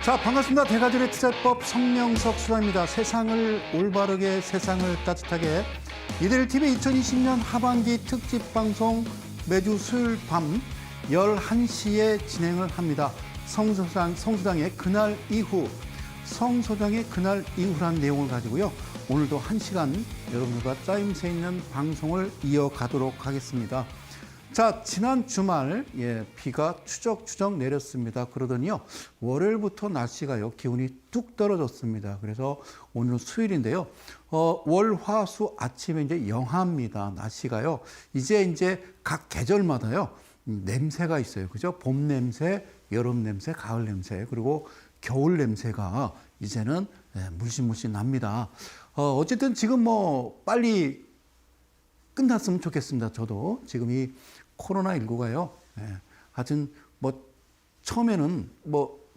자, 반갑습니다. 대가족의 투자법 성명석 수사입니다. 세상을 올바르게, 세상을 따뜻하게. 이데일TV 2020년 하반기 특집 방송 매주 수요일 밤 11시에 진행을 합니다. 성소장의 그날 이후, 성소장의 그날 이후란 내용을 가지고요. 오늘도 1시간 여러분들과 짜임새 있는 방송을 이어가도록 하겠습니다. 자, 지난 주말 비가 추적추적 내렸습니다. 그러더니요, 월요일부터 날씨가요, 기온이 뚝 떨어졌습니다. 그래서 오늘 수요일인데요, 월, 화, 수 아침에 이제 영하입니다. 날씨가요, 이제 각 계절마다요, 냄새가 있어요. 그죠? 봄 냄새, 여름 냄새, 가을 냄새, 그리고 겨울 냄새가 이제는 물씬물씬 납니다. 어쨌든 지금 빨리 끝났으면 좋겠습니다. 저도 지금 이 코로나19가요. 하여튼 처음에는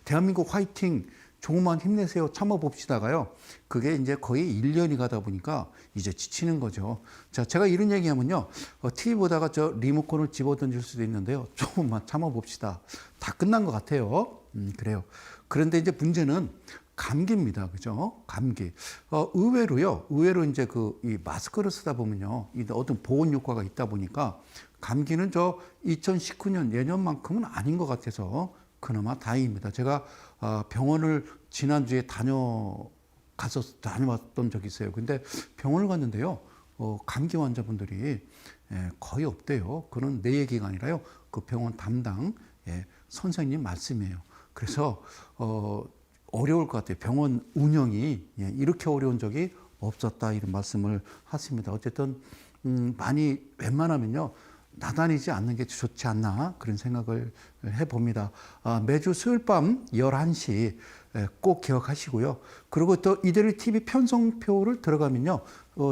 대한민국 화이팅, 조금만 힘내세요, 참아봅시다가요. 그게 이제 거의 1년이 가다 보니까 이제 지치는 거죠. 자, 제가 이런 얘기하면요, TV 보다가 저 리모컨을 집어던질 수도 있는데요. 조금만 참아봅시다. 다 끝난 것 같아요. 그래요. 그런데 이제 문제는 감기입니다. 그죠? 감기. 의외로 이제 이 마스크를 쓰다 보면요, 어떤 보온 효과가 있다 보니까 감기는 2019년 예년만큼은 아닌 것 같아서 그나마 다행입니다. 제가 병원을 지난주에 다녀왔던 적이 있어요. 근데 병원을 갔는데요, 감기 환자분들이 거의 없대요. 그건 내 얘기가 아니라요, 그 병원 담당 선생님 말씀이에요. 그래서 어려울 것 같아요. 병원 운영이 이렇게 어려운 적이 없었다, 이런 말씀을 하십니다. 어쨌든 많이 웬만하면요, 나다니지 않는 게 좋지 않나, 그런 생각을 해봅니다. 매주 수요일 밤 11시 꼭 기억하시고요. 그리고 또 이데일TV 편성표를 들어가면요,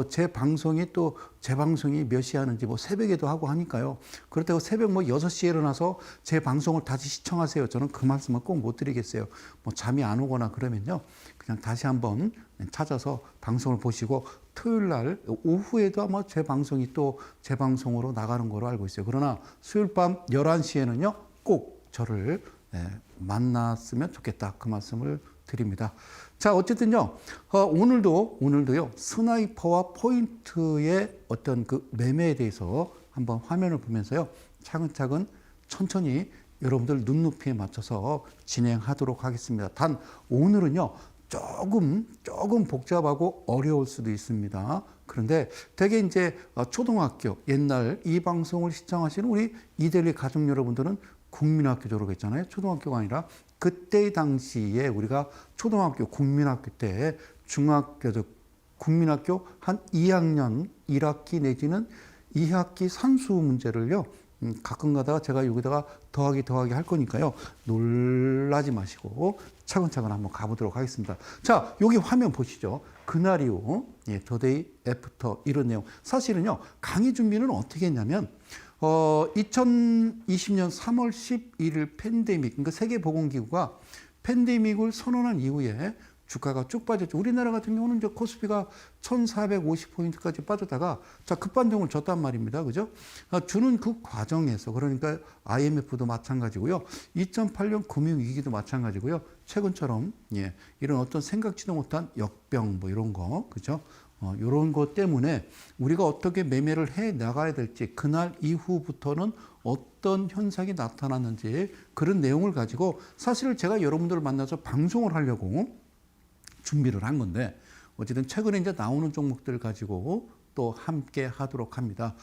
제 방송이 몇 시에 하는지 새벽에도 하고 하니까요. 그렇다고 새벽 6시에 일어나서 제 방송을 다시 시청하세요, 저는 그 말씀은 꼭 못 드리겠어요. 잠이 안 오거나 그러면요, 그냥 다시 한번 찾아서 방송을 보시고, 토요일 날 오후에도 아마 제 방송이 또 재방송으로 나가는 거로 알고 있어요. 그러나 수요일 밤 11시에는요, 꼭 저를 만났으면 좋겠다, 그 말씀을 드립니다. 자, 어쨌든요, 오늘도요, 스나이퍼와 포인트의 어떤 그 매매에 대해서 한번 화면을 보면서요, 차근차근 천천히 여러분들 눈높이에 맞춰서 진행하도록 하겠습니다. 단 오늘은요, 조금 복잡하고 어려울 수도 있습니다. 그런데 되게 이제 초등학교, 옛날 이 방송을 시청하시는 우리 이데일리 가족 여러분들은 국민학교 졸업했잖아요. 초등학교가 아니라 그때 당시에 우리가 초등학교, 국민학교 때 국민학교 한 2학년 1학기 내지는 2학기 산수 문제를요, 가끔 가다가 제가 여기다가 더하기 할 거니까요, 놀라지 마시고 차근차근 한번 가보도록 하겠습니다. 자, 여기 화면 보시죠. 그날 이후, today, after, 이런 내용. 사실은요, 강의 준비는 어떻게 했냐면, 2020년 3월 11일 팬데믹, 그러니까 세계보건기구가 팬데믹을 선언한 이후에 주가가 쭉 빠졌죠. 우리나라 같은 경우는 이제 코스피가 1450포인트까지 빠졌다가 급반등을 줬단 말입니다. 그죠? 주는 그 과정에서, 그러니까 IMF도 마찬가지고요, 2008년 금융위기도 마찬가지고요, 최근처럼 이런 어떤 생각지도 못한 역병 이런 거, 그죠? 이런 것 때문에 우리가 어떻게 매매를 해 나가야 될지, 그날 이후부터는 어떤 현상이 나타났는지, 그런 내용을 가지고 사실 제가 여러분들을 만나서 방송을 하려고 준비를 한 건데, 어쨌든 최근에 이제 나오는 종목들 가지고 또 함께 하도록 합니다.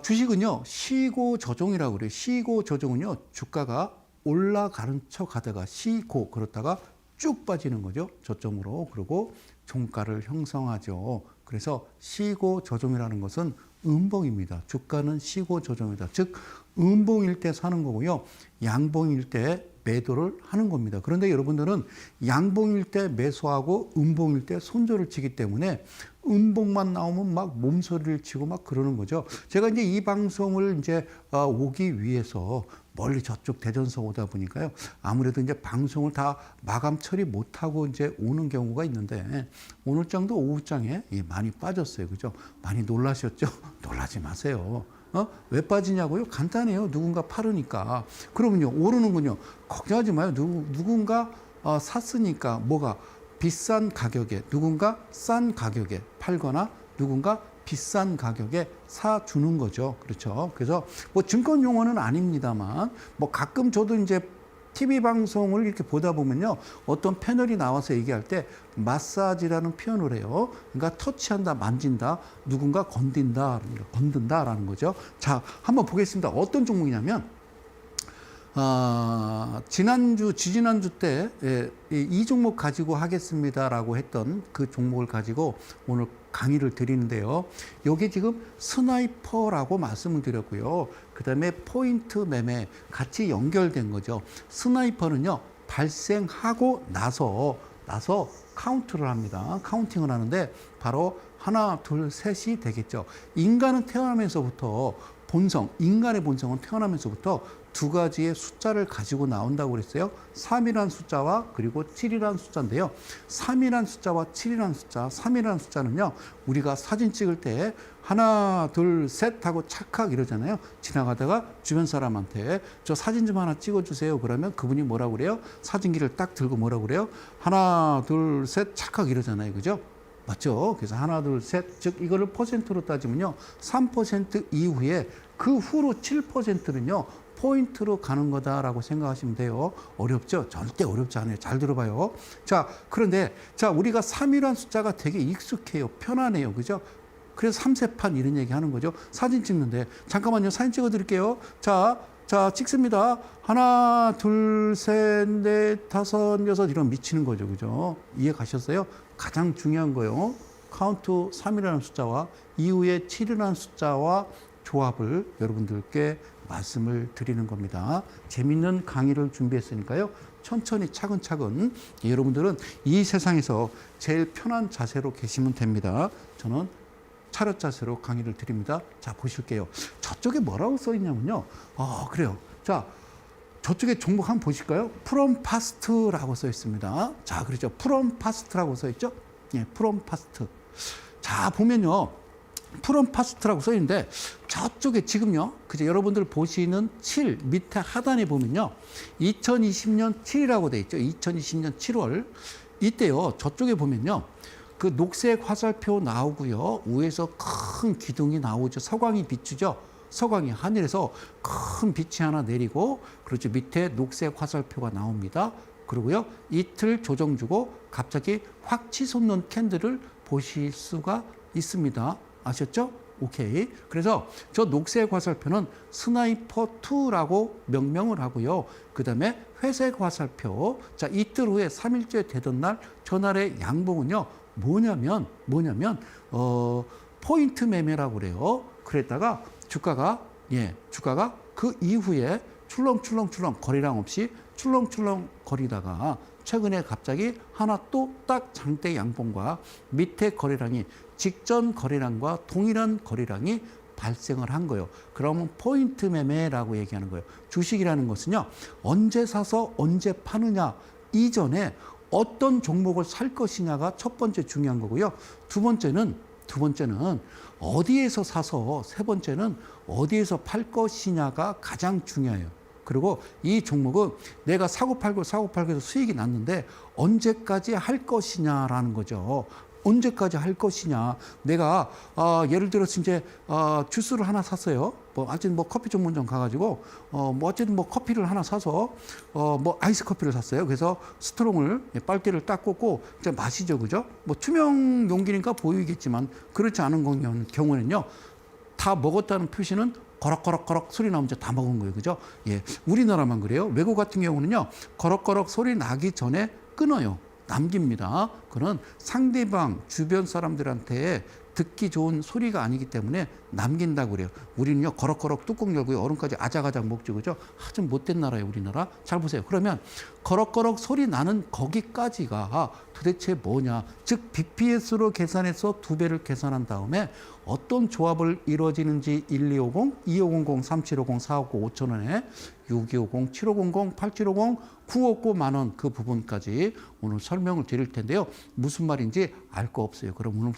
주식은요, 시고 조정이라고 그래요. 시고 조정은요, 주가가 올라가는 척 하다가 시고, 그렇다가 쭉 빠지는 거죠, 저점으로. 그리고 종가를 형성하죠. 그래서 시고 조정이라는 것은 음봉입니다. 주가는 시고 조정이다. 즉 음봉일 때 사는 거고요, 양봉일 때 매도를 하는 겁니다. 그런데 여러분들은 양봉일 때 매수하고 음봉일 때 손절을 치기 때문에 음봉만 나오면 막 몸소리를 치고 막 그러는 거죠. 제가 이제 이 방송을 이제 오기 위해서 멀리 저쪽 대전서 오다 보니까요, 아무래도 이제 방송을 다 마감 처리 못하고 이제 오는 경우가 있는데, 오늘장도 오후장에 많이 빠졌어요. 그죠? 많이 놀라셨죠? 놀라지 마세요. 왜 빠지냐고요? 간단해요. 누군가 팔으니까. 그러면요, 오르는군요. 걱정하지 마요. 누군가 샀으니까 뭐가 비싼 가격에 누군가 싼 가격에 팔거나 누군가 비싼 가격에 사주는 거죠. 그렇죠. 그래서 뭐 증권 용어는 아닙니다만 뭐 가끔 저도 이제 TV 방송을 이렇게 보다 보면요. 어떤 패널이 나와서 얘기할 때 마사지라는 표현을 해요. 그러니까 터치한다, 만진다, 누군가 건든다라는 거죠. 자, 한번 보겠습니다. 어떤 종목이냐면 지지난주 때 이 종목 가지고 하겠습니다라고 했던 그 종목을 가지고 오늘 강의를 드리는데요. 여기 지금 스나이퍼라고 말씀을 드렸고요. 그 다음에 포인트 매매 같이 연결된 거죠. 스나이퍼는요, 발생하고 나서 카운트를 합니다. 카운팅을 하는데 바로 하나, 둘, 셋이 되겠죠. 인간은 태어나면서부터 인간의 본성은 태어나면서부터 두 가지의 숫자를 가지고 나온다고 그랬어요. 3이라는 숫자와 그리고 7이라는 숫자인데요. 3이라는 숫자와 7이라는 숫자, 3이라는 숫자는요. 우리가 사진 찍을 때 하나, 둘, 셋 하고 찰칵 이러잖아요. 지나가다가 주변 사람한테 저 사진 좀 하나 찍어주세요. 그러면 그분이 뭐라고 그래요? 사진기를 딱 들고 뭐라고 그래요? 하나, 둘, 셋 찰칵 이러잖아요. 그죠? 맞죠? 그래서 하나, 둘, 셋, 즉 이거를 퍼센트로 따지면요. 3% 이후에 그 후로 7%는요. 포인트로 가는 거다라고 생각하시면 돼요. 어렵죠? 절대 어렵지 않아요. 잘 들어봐요. 자, 그런데 우리가 3이라는 숫자가 되게 익숙해요. 편안해요. 그죠? 그래서 3세판 이런 얘기 하는 거죠. 사진 찍는데 잠깐만요. 사진 찍어 드릴게요. 자, 찍습니다. 하나, 둘, 셋, 넷, 다섯, 여섯 이런 미치는 거죠. 그죠? 이해 가셨어요? 가장 중요한 거요. 카운트 3이라는 숫자와 이후에 7이라는 숫자와 조합을 여러분들께 말씀을 드리는 겁니다. 재밌는 강의를 준비했으니까요. 천천히 차근차근 여러분들은 이 세상에서 제일 편한 자세로 계시면 됩니다. 저는 차렷 자세로 강의를 드립니다. 자, 보실게요. 저쪽에 뭐라고 써 있냐면요. 그래요. 자, 저쪽에 종목 한번 보실까요? 프롬 파스트라고 써 있습니다. 자, 그렇죠. 프롬 파스트라고 써 있죠? 예, 프롬 파스트. 자, 보면요. 프롬 파스트라고 써 있는데 저쪽에 지금요. 그죠? 여러분들 보시는 7 밑에 하단에 보면요. 2020년 7이라고 돼 있죠. 2020년 7월. 이때요. 저쪽에 보면요. 그 녹색 화살표 나오고요. 위에서 큰 기둥이 나오죠. 서광이 비추죠. 서광이 하늘에서 큰 빛이 하나 내리고 그렇죠. 밑에 녹색 화살표가 나옵니다. 그리고요. 이틀 조정 주고 갑자기 확 치솟는 캔들을 보실 수가 있습니다. 아셨죠? 오케이. 그래서 저 녹색 화살표는 스나이퍼 2라고 명명을 하고요. 그 다음에 회색 화살표. 자, 이틀 후에 3일째 되던 날, 전날의 양봉은요. 뭐냐면, 포인트 매매라고 그래요. 그랬다가 주가가 그 이후에 출렁출렁 거리랑 없이 출렁출렁 거리다가 최근에 갑자기 하나 또 딱 장대 양봉과 밑에 거래량이 직전 거래량과 동일한 거래량이 발생을 한 거예요. 그러면 포인트 매매라고 얘기하는 거예요. 주식이라는 것은요. 언제 사서 언제 파느냐 이전에 어떤 종목을 살 것이냐가 첫 번째 중요한 거고요. 두 번째는 어디에서 사서 세 번째는 어디에서 팔 것이냐가 가장 중요해요. 그리고 이 종목은 내가 사고 팔고 해서 수익이 났는데 언제까지 할 것이냐라는 거죠. 언제까지 할 것이냐. 내가 예를 들어서 이제 주스를 하나 샀어요. 어쨌든 커피 전문점 가가지고 어쨌든 커피를 하나 사서 아이스 커피를 샀어요. 그래서 스트롱을 빨대를 딱 꽂고 이제 마시죠, 그죠? 투명 용기니까 보이겠지만 그렇지 않은 경우는요. 다 먹었다는 표시는 거럭거럭 소리 나오면 다 먹은 거예요. 그죠? 예. 우리나라만 그래요. 외국 같은 경우는요. 거럭거럭 소리 나기 전에 끊어요. 남깁니다. 그건 상대방 주변 사람들한테 듣기 좋은 소리가 아니기 때문에 남긴다고 그래요. 우리는요. 거럭거럭 뚜껑 열고 얼음까지 아작아작 먹죠. 그죠? 아주 못된 나라예요. 우리나라. 잘 보세요. 그러면 거럭거럭 소리 나는 거기까지가 도대체 뭐냐. 즉 BPS로 계산해서 2배를 계산한 다음에 어떤 조합을 이루어지는지 1250, 2500, 3750, 459, 5,000원에 6250, 7500, 8750, 959 만원 그 부분까지 오늘 설명을 드릴 텐데요. 무슨 말인지 알 거 없어요. 그럼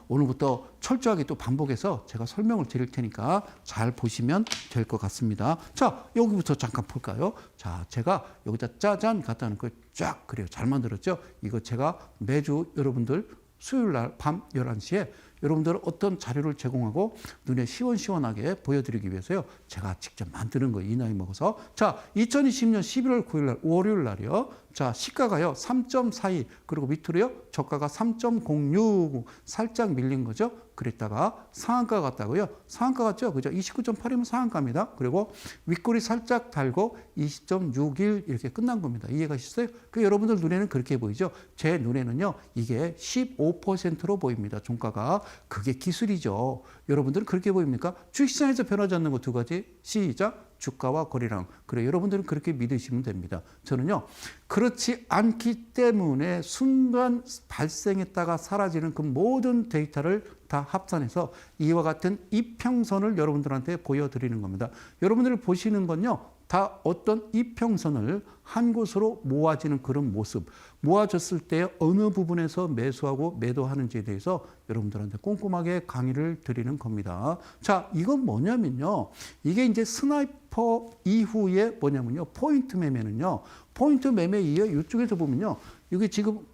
오늘부터 철저하게 또 반복해서 제가 설명을 드릴 테니까 잘 보시면 될 것 같습니다. 자, 여기부터 잠깐 볼까요? 자, 제가 여기다 짜잔 갖다 놓은 거 쫙 그래요. 잘 만들었죠? 이거 제가 매주 여러분들 수요일 날 밤 11시에 여러분들 어떤 자료를 제공하고 눈에 시원시원하게 보여드리기 위해서요. 제가 직접 만드는 거예요. 이 나이 먹어서. 자, 2020년 11월 9일 날 월요일 날이요. 자, 시가가요. 3.42 그리고 밑으로요. 저가가 3.06 살짝 밀린 거죠. 그랬다가 상한가 같다고요. 상한가 같죠? 그죠? 29.8이면 상한가입니다. 그리고 윗골이 살짝 달고 20.61 이렇게 끝난 겁니다. 이해가셨어요? 그 여러분들 눈에는 그렇게 보이죠? 제 눈에는요. 이게 15%로 보입니다. 종가가. 그게 기술이죠. 여러분들은 그렇게 보입니까? 주식시장에서 변하지 않는 거 두 가지. 시작. 주가와 거래량. 그래, 여러분들은 그렇게 믿으시면 됩니다. 저는요, 그렇지 않기 때문에 순간 발생했다가 사라지는 그 모든 데이터를 다 합산해서 이와 같은 이평선을 여러분들한테 보여드리는 겁니다. 여러분들이 보시는 건요, 다 어떤 이평선을 한 곳으로 모아지는 그런 모습, 모아졌을 때 어느 부분에서 매수하고 매도하는지에 대해서 여러분들한테 꼼꼼하게 강의를 드리는 겁니다. 자, 이건 뭐냐면요. 이게 이제 스나이퍼 이후에 뭐냐면요. 포인트 매매는요. 포인트 매매 이후에 이쪽에서 보면요. 이게 지금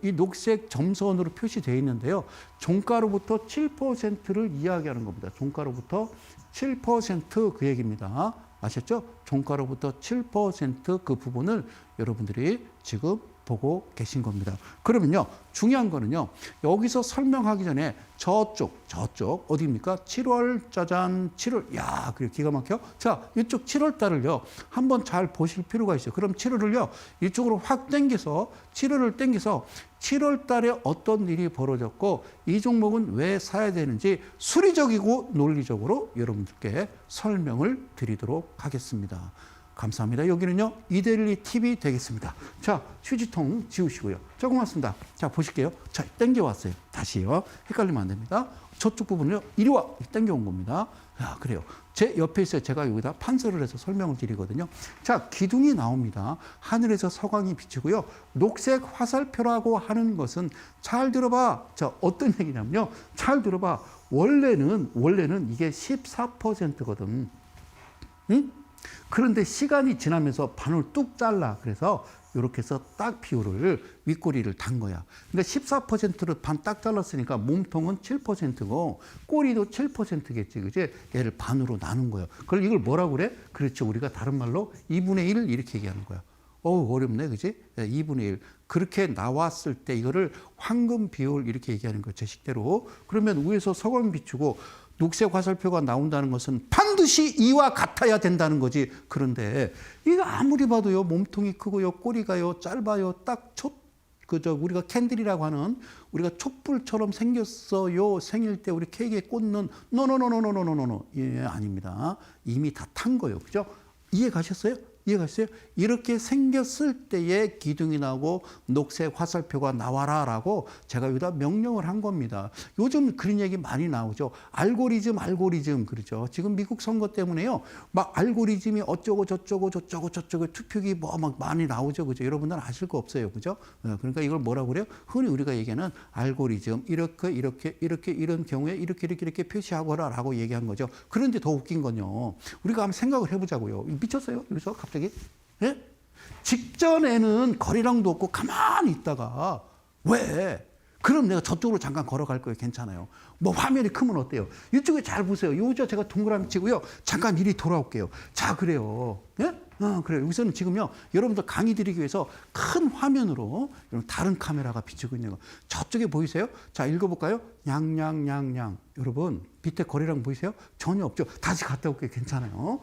이 녹색 점선으로 표시되어 있는데요. 종가로부터 7%를 이야기하는 겁니다. 종가로부터 7% 그 얘기입니다. 아셨죠? 종가로부터 7% 그 부분을 여러분들이 지금 보고 계신 겁니다. 그러면요, 중요한 거는요, 여기서 설명하기 전에 저쪽 어디입니까? 7월 짜잔 7월 야, 그래 기가 막혀. 자, 이쪽 7월 달을요 한번 잘 보실 필요가 있어요. 그럼 7월을요 이쪽으로 확 당겨서 7월을 당겨서 7월 달에 어떤 일이 벌어졌고 이 종목은 왜 사야 되는지 수리적이고 논리적으로 여러분들께 설명을 드리도록 하겠습니다. 감사합니다. 여기는요, 이데일리 TV 되겠습니다. 자, 휴지통 지우시고요. 자, 고맙습니다. 자, 보실게요. 자, 땡겨왔어요. 다시요. 헷갈리면 안 됩니다. 저쪽 부분을요, 이리 와! 땡겨온 겁니다. 야, 그래요. 제 옆에 있어요. 제가 여기다 판서를 해서 설명을 드리거든요. 자, 기둥이 나옵니다. 하늘에서 서광이 비치고요. 녹색 화살표라고 하는 것은 잘 들어봐. 자, 어떤 얘기냐면요. 잘 들어봐. 원래는 이게 14%거든. 응? 그런데 시간이 지나면서 반을 뚝 잘라. 그래서 이렇게 해서 딱 비율을 윗꼬리를 단 거야. 근데 14%를 반 딱 잘랐으니까 몸통은 7%고 꼬리도 7%겠지. 그지? 얘를 반으로 나눈 거예요. 그걸 이걸 뭐라고 그래? 그렇지. 우리가 다른 말로 2분의 1 이렇게 얘기하는 거야. 어렵네. 그지? 2분의 1. 그렇게 나왔을 때 이거를 황금 비율 이렇게 얘기하는 거예요. 제 식대로. 그러면 위에서 서광 비추고 녹색 화살표가 나온다는 것은 반드시 이와 같아야 된다는 거지. 그런데 이거 아무리 봐도요, 몸통이 크고요, 꼬리가요, 짧아요, 딱 우리가 캔들이라고 하는 우리가 촛불처럼 생겼어요. 생일 때 우리 케이크에 꽂는 노노노노노노노노. 예, 아닙니다. 이미 다 탄 거예요. 그죠? 이해 가셨어요? 이해가셨어요? 이렇게 생겼을 때에 기둥이 나오고 녹색 화살표가 나와라라고 제가 여기다 명령을 한 겁니다. 요즘 그런 얘기 많이 나오죠. 알고리즘 그렇죠. 지금 미국 선거 때문에요. 막 알고리즘이 어쩌고 저쩌고 투표기 뭐 막 많이 나오죠. 그죠? 여러분들은 아실 거 없어요. 그죠? 그러니까 이걸 뭐라고 그래요? 흔히 우리가 얘기하는 알고리즘 이렇게 이런 경우에 이렇게 표시하거라라고 얘기한 거죠. 그런데 더 웃긴 건요. 우리가 한번 생각을 해보자고요. 미쳤어요? 여기서 갑자기? 예? 직전에는 거리랑도 없고 가만히 있다가 왜? 그럼 내가 저쪽으로 잠깐 걸어갈 거예요. 괜찮아요. 뭐 화면이 크면 어때요? 이쪽에 잘 보세요. 요저 제가 동그라미 치고요. 잠깐 이리 돌아올게요. 자, 그래요. 예? 그래요. 여기서는 지금요, 여러분들 강의 드리기 위해서 큰 화면으로 다른 카메라가 비추고 있는 거. 저쪽에 보이세요? 자, 읽어볼까요? 냥냥냥냥. 여러분, 밑에 거리랑 보이세요? 전혀 없죠? 다시 갔다 올게요. 괜찮아요.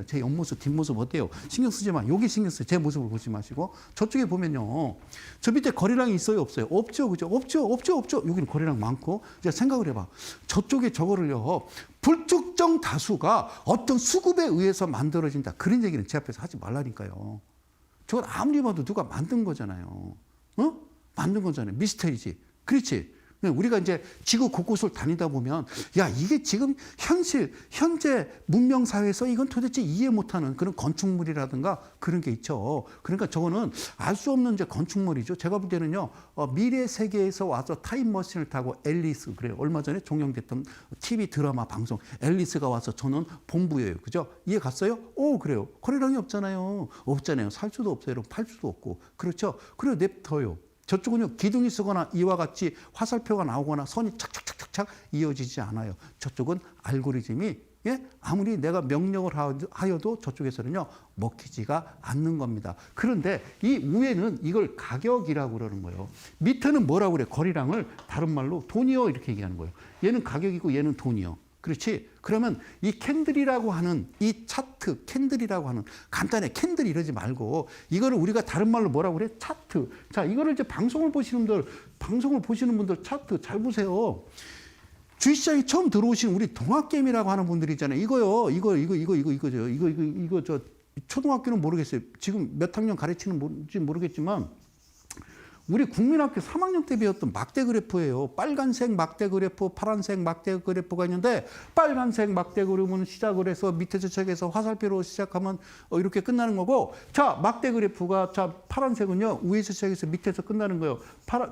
제 옆모습, 뒷모습 어때요? 신경 쓰지 마. 여기 신경 쓰세요. 제 모습을 보지 마시고. 저쪽에 보면요. 저 밑에 거리랑이 있어요? 없어요? 없죠? 그죠? 없죠? 여기는 거리랑 많고. 이제 생각을 해봐. 저쪽에 저거를요. 불특정 다수가 어떤 수급에 의해서 만들어진다. 그런 얘기는 제 앞에서 하지 말라니까요. 저건 아무리 봐도 누가 만든 거잖아요. 만든 거잖아요. 미스터리지. 그렇지. 우리가 이제 지구 곳곳을 다니다 보면 야 이게 지금 현재 문명 사회에서 이건 도대체 이해 못하는 그런 건축물이라든가 그런 게 있죠. 그러니까 저거는 알 수 없는 이제 건축물이죠. 제가 볼 때는요 미래 세계에서 와서 타임머신을 타고 앨리스 그래요. 얼마 전에 종영됐던 TV 드라마 방송 앨리스가 와서 저는 본부예요. 그죠? 이해 갔어요? 오 그래요. 거래량이 없잖아요. 살 수도 없어요. 팔 수도 없고 그렇죠. 그래요 냅둬요. 저쪽은요 기둥이 쓰거나 이와 같이 화살표가 나오거나 선이 착착착착착 이어지지 않아요. 저쪽은 알고리즘이 아무리 내가 명령을 하여도 저쪽에서는요 먹히지가 않는 겁니다. 그런데 이 위에는 이걸 가격이라고 그러는 거예요. 밑에는 뭐라고 그래? 거리량을 다른 말로 돈이요 이렇게 얘기하는 거예요. 얘는 가격이고 얘는 돈이요. 그렇지? 그러면 이 캔들이라고 하는 이 차트, 캔들이라고 하는 간단해 캔들 이러지 말고 이거를 우리가 다른 말로 뭐라고 그래? 차트. 자, 이거를 이제 방송을 보시는 분들 차트 잘 보세요. 주식시장에 처음 들어오신 우리 동학개미라고 하는 분들 있잖아요. 이거요. 이거 저 초등학교는 모르겠어요. 지금 몇 학년 가르치는지 모르겠지만 우리 국민학교 3학년 때 배웠던 막대 그래프예요. 빨간색 막대 그래프, 파란색 막대 그래프가 있는데 빨간색 막대 그래프는 시작을 해서 밑에서 시작해서 화살표로 시작하면 이렇게 끝나는 거고 자 막대 그래프가 자 파란색은요 위에서 시작해서 밑에서 끝나는 거예요.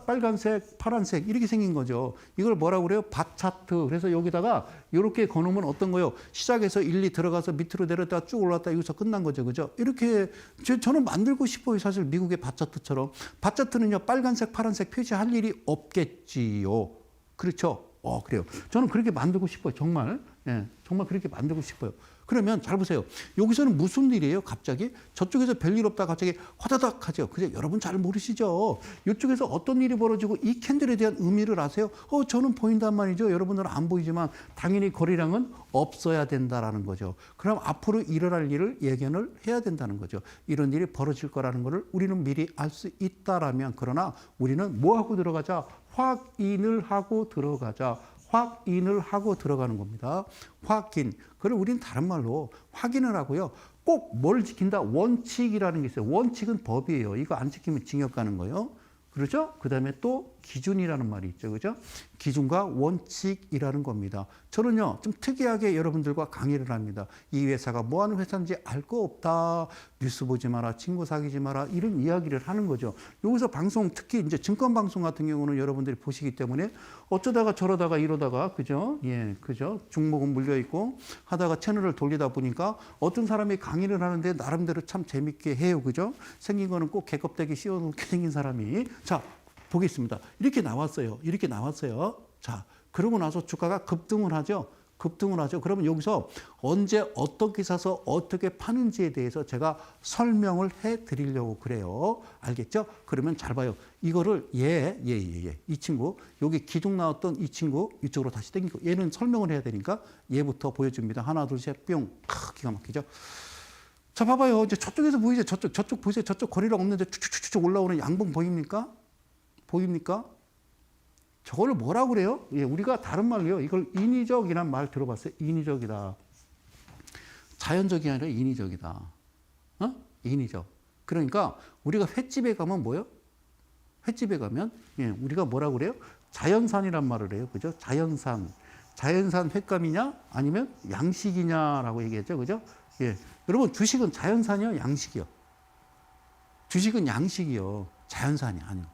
빨간색, 파란색 이렇게 생긴 거죠. 이걸 뭐라고 그래요? 바 차트. 그래서 여기다가 이렇게 거놓으면 어떤 거요? 시작해서 1, 2 들어가서 밑으로 내렸다가 쭉 올라왔다 여기서 끝난 거죠. 그죠? 이렇게 저는 만들고 싶어요. 사실 미국의 바 차트처럼. 바 차트는요 빨간색, 파란색 표시할 일이 없겠지요. 그렇죠? 그래요. 저는 그렇게 만들고 싶어요. 정말. 정말 그렇게 만들고 싶어요. 그러면 잘 보세요. 여기서는 무슨 일이에요? 갑자기 저쪽에서 별일 없다 갑자기 화다닥 하죠. 그죠? 여러분 잘 모르시죠? 이쪽에서 어떤 일이 벌어지고 이 캔들에 대한 의미를 아세요? 저는 보인단 말이죠. 여러분들은 안 보이지만 당연히 거리량은 없어야 된다라는 거죠. 그럼 앞으로 일어날 일을 예견을 해야 된다는 거죠. 이런 일이 벌어질 거라는 것을 우리는 미리 알 수 있다라면 그러나 우리는 뭐 하고 들어가자? 확인을 하고 들어가자. 확인을 하고 들어가는 겁니다. 확인. 그걸 우리는 다른 말로 확인을 하고요. 꼭 뭘 지킨다? 원칙이라는 게 있어요. 원칙은 법이에요. 이거 안 지키면 징역 가는 거예요. 그렇죠? 그 다음에 또 기준이라는 말이 있죠. 그죠? 기준과 원칙이라는 겁니다. 저는요, 좀 특이하게 여러분들과 강의를 합니다. 이 회사가 뭐 하는 회사인지 알 거 없다. 뉴스 보지 마라. 친구 사귀지 마라. 이런 이야기를 하는 거죠. 여기서 방송, 특히 이제 증권방송 같은 경우는 여러분들이 보시기 때문에 어쩌다가 저러다가 이러다가, 그죠? 예, 그죠? 중목은 물려있고 하다가 채널을 돌리다 보니까 어떤 사람이 강의를 하는데 나름대로 참 재밌게 해요. 그죠? 생긴 거는 꼭 개껍데기 씌워놓게 생긴 사람이. 자, 보겠습니다. 이렇게 나왔어요. 이렇게 나왔어요. 자, 그러고 나서 주가가 급등을 하죠. 급등을 하죠. 그러면 여기서 언제 어떻게 사서 어떻게 파는지에 대해서 제가 설명을 해 드리려고 그래요. 알겠죠? 그러면 잘 봐요. 이거를 이 친구, 여기 기둥 나왔던 이 친구 이쪽으로 다시 당기고 얘는 설명을 해야 되니까 얘부터 보여줍니다. 하나, 둘, 셋, 뿅. 기가 막히죠? 자, 봐봐요. 이제 저쪽에서 보이죠? 저쪽 보세요. 저쪽 거리랑 없는데 쭉쭉쭉 올라오는 양봉 보입니까? 보입니까? 저걸 뭐라고 그래요? 예, 우리가 다른 말로요. 이걸 인위적이란 말 들어봤어요? 인위적이다. 자연적이 아니라 인위적이다. 인위적. 그러니까 우리가 횟집에 가면 뭐요? 횟집에 가면 우리가 뭐라고 그래요? 자연산이란 말을 해요. 그죠? 자연산. 자연산 횟감이냐? 아니면 양식이냐라고 얘기했죠. 그죠? 예. 여러분 주식은 자연산이요? 양식이요? 주식은 양식이요. 자연산이 아니요.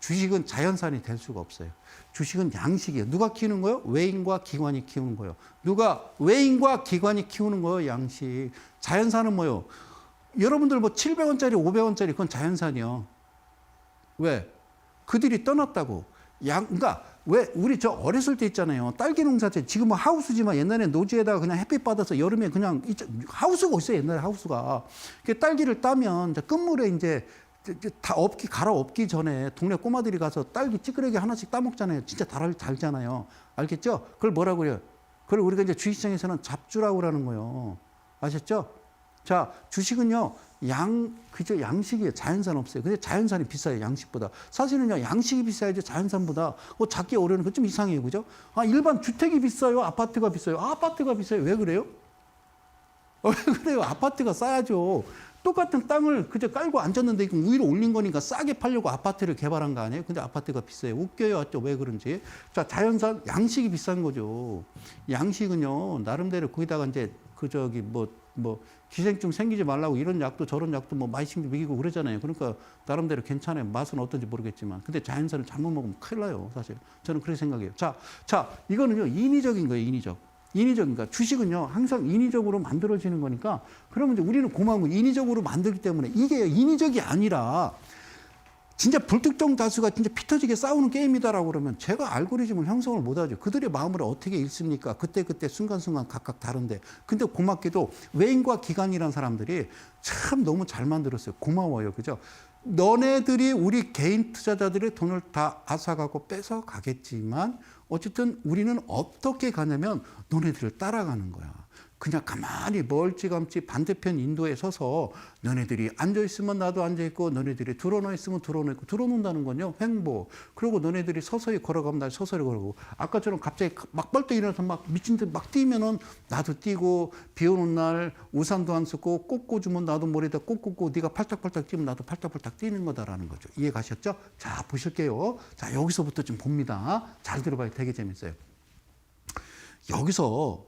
주식은 자연산이 될 수가 없어요. 주식은 양식이에요. 누가 키우는 거예요? 외인과 기관이 키우는 거예요. 누가? 외인과 기관이 키우는 거예요. 양식. 자연산은 뭐예요? 여러분들 뭐 700원짜리, 500원짜리 그건 자연산이요. 왜? 그들이 떠났다고. 그러니까 왜 우리 저 어렸을 때 있잖아요. 딸기 농사지 지금 뭐 하우스지만 옛날에 노지에다가 그냥 햇빛 받아서 여름에 그냥 하우스가 있어요. 옛날에 하우스가. 딸기를 따면 끝물에 이제 다 갈아 엎기 전에 동네 꼬마들이 가서 딸기 찌끄레기 하나씩 따먹잖아요. 진짜 달잖아요. 알겠죠? 그걸 뭐라고 그래요? 그걸 우리가 이제 주식시장에서는 잡주라고 그러는 거예요. 아셨죠? 자, 주식은요, 그죠? 양식이에요. 자연산 없어요. 근데 자연산이 비싸요. 양식보다. 사실은요, 양식이 비싸야지 자연산보다 작기 어려우는 거 좀 이상해요. 그죠? 일반 주택이 비싸요? 아파트가 비싸요? 아파트가 비싸요. 왜 그래요? 왜 그래요? 아파트가 싸야죠. 똑같은 땅을 그저 깔고 앉았는데 이거 위로 올린 거니까 싸게 팔려고 아파트를 개발한 거 아니에요? 근데 아파트가 비싸요. 웃겨요. 또 왜 그런지. 자, 자연산 양식이 비싼 거죠. 양식은요, 나름대로 거기다가 이제 그 저기 뭐 기생충 생기지 말라고 이런 약도 저런 약도 뭐 마이싱도 먹이고 그러잖아요. 그러니까 나름대로 괜찮아요. 맛은 어떤지 모르겠지만. 근데 자연산을 잘못 먹으면 큰일 나요. 사실. 저는 그렇게 생각해요. 자, 이거는요, 인위적인 거예요. 인위적인가? 주식은요, 항상 인위적으로 만들어지는 거니까, 그러면 이제 우리는 고마운 거 인위적으로 만들기 때문에 이게 인위적이 아니라 진짜 불특정 다수가 진짜 피 터지게 싸우는 게임이다라고 그러면 제가 알고리즘을 형성을 못 하죠. 그들의 마음을 어떻게 읽습니까? 그때 순간순간 각각 다른데. 근데 고맙게도 외인과 기관이라는 사람들이 참 너무 잘 만들었어요. 고마워요. 그죠? 너네들이 우리 개인 투자자들의 돈을 다 앗아가고 뺏어 가겠지만 어쨌든 우리는 어떻게 가냐면 너네들을 따라가는 거야. 그냥 가만히 멀찌감치 반대편 인도에 서서 너네들이 앉아있으면 나도 앉아있고 너네들이 들어놓으면 들어놓고 들어놓는다는 건요. 횡보. 그리고 너네들이 서서히 걸어가면 나 서서히 걸어가고 아까처럼 갑자기 막 벌떡 일어나서 막 미친 듯 막 뛰면은 나도 뛰고 비 오는 날 우산도 안 쓰고 꽂고 주면 나도 머리에다 꽂고 네가 팔딱팔딱 뛰면 나도 팔딱팔딱 뛰는 거다라는 거죠. 이해 가셨죠? 자, 보실게요. 자, 여기서부터 좀 봅니다. 잘 들어봐야 되게 재밌어요. 여기서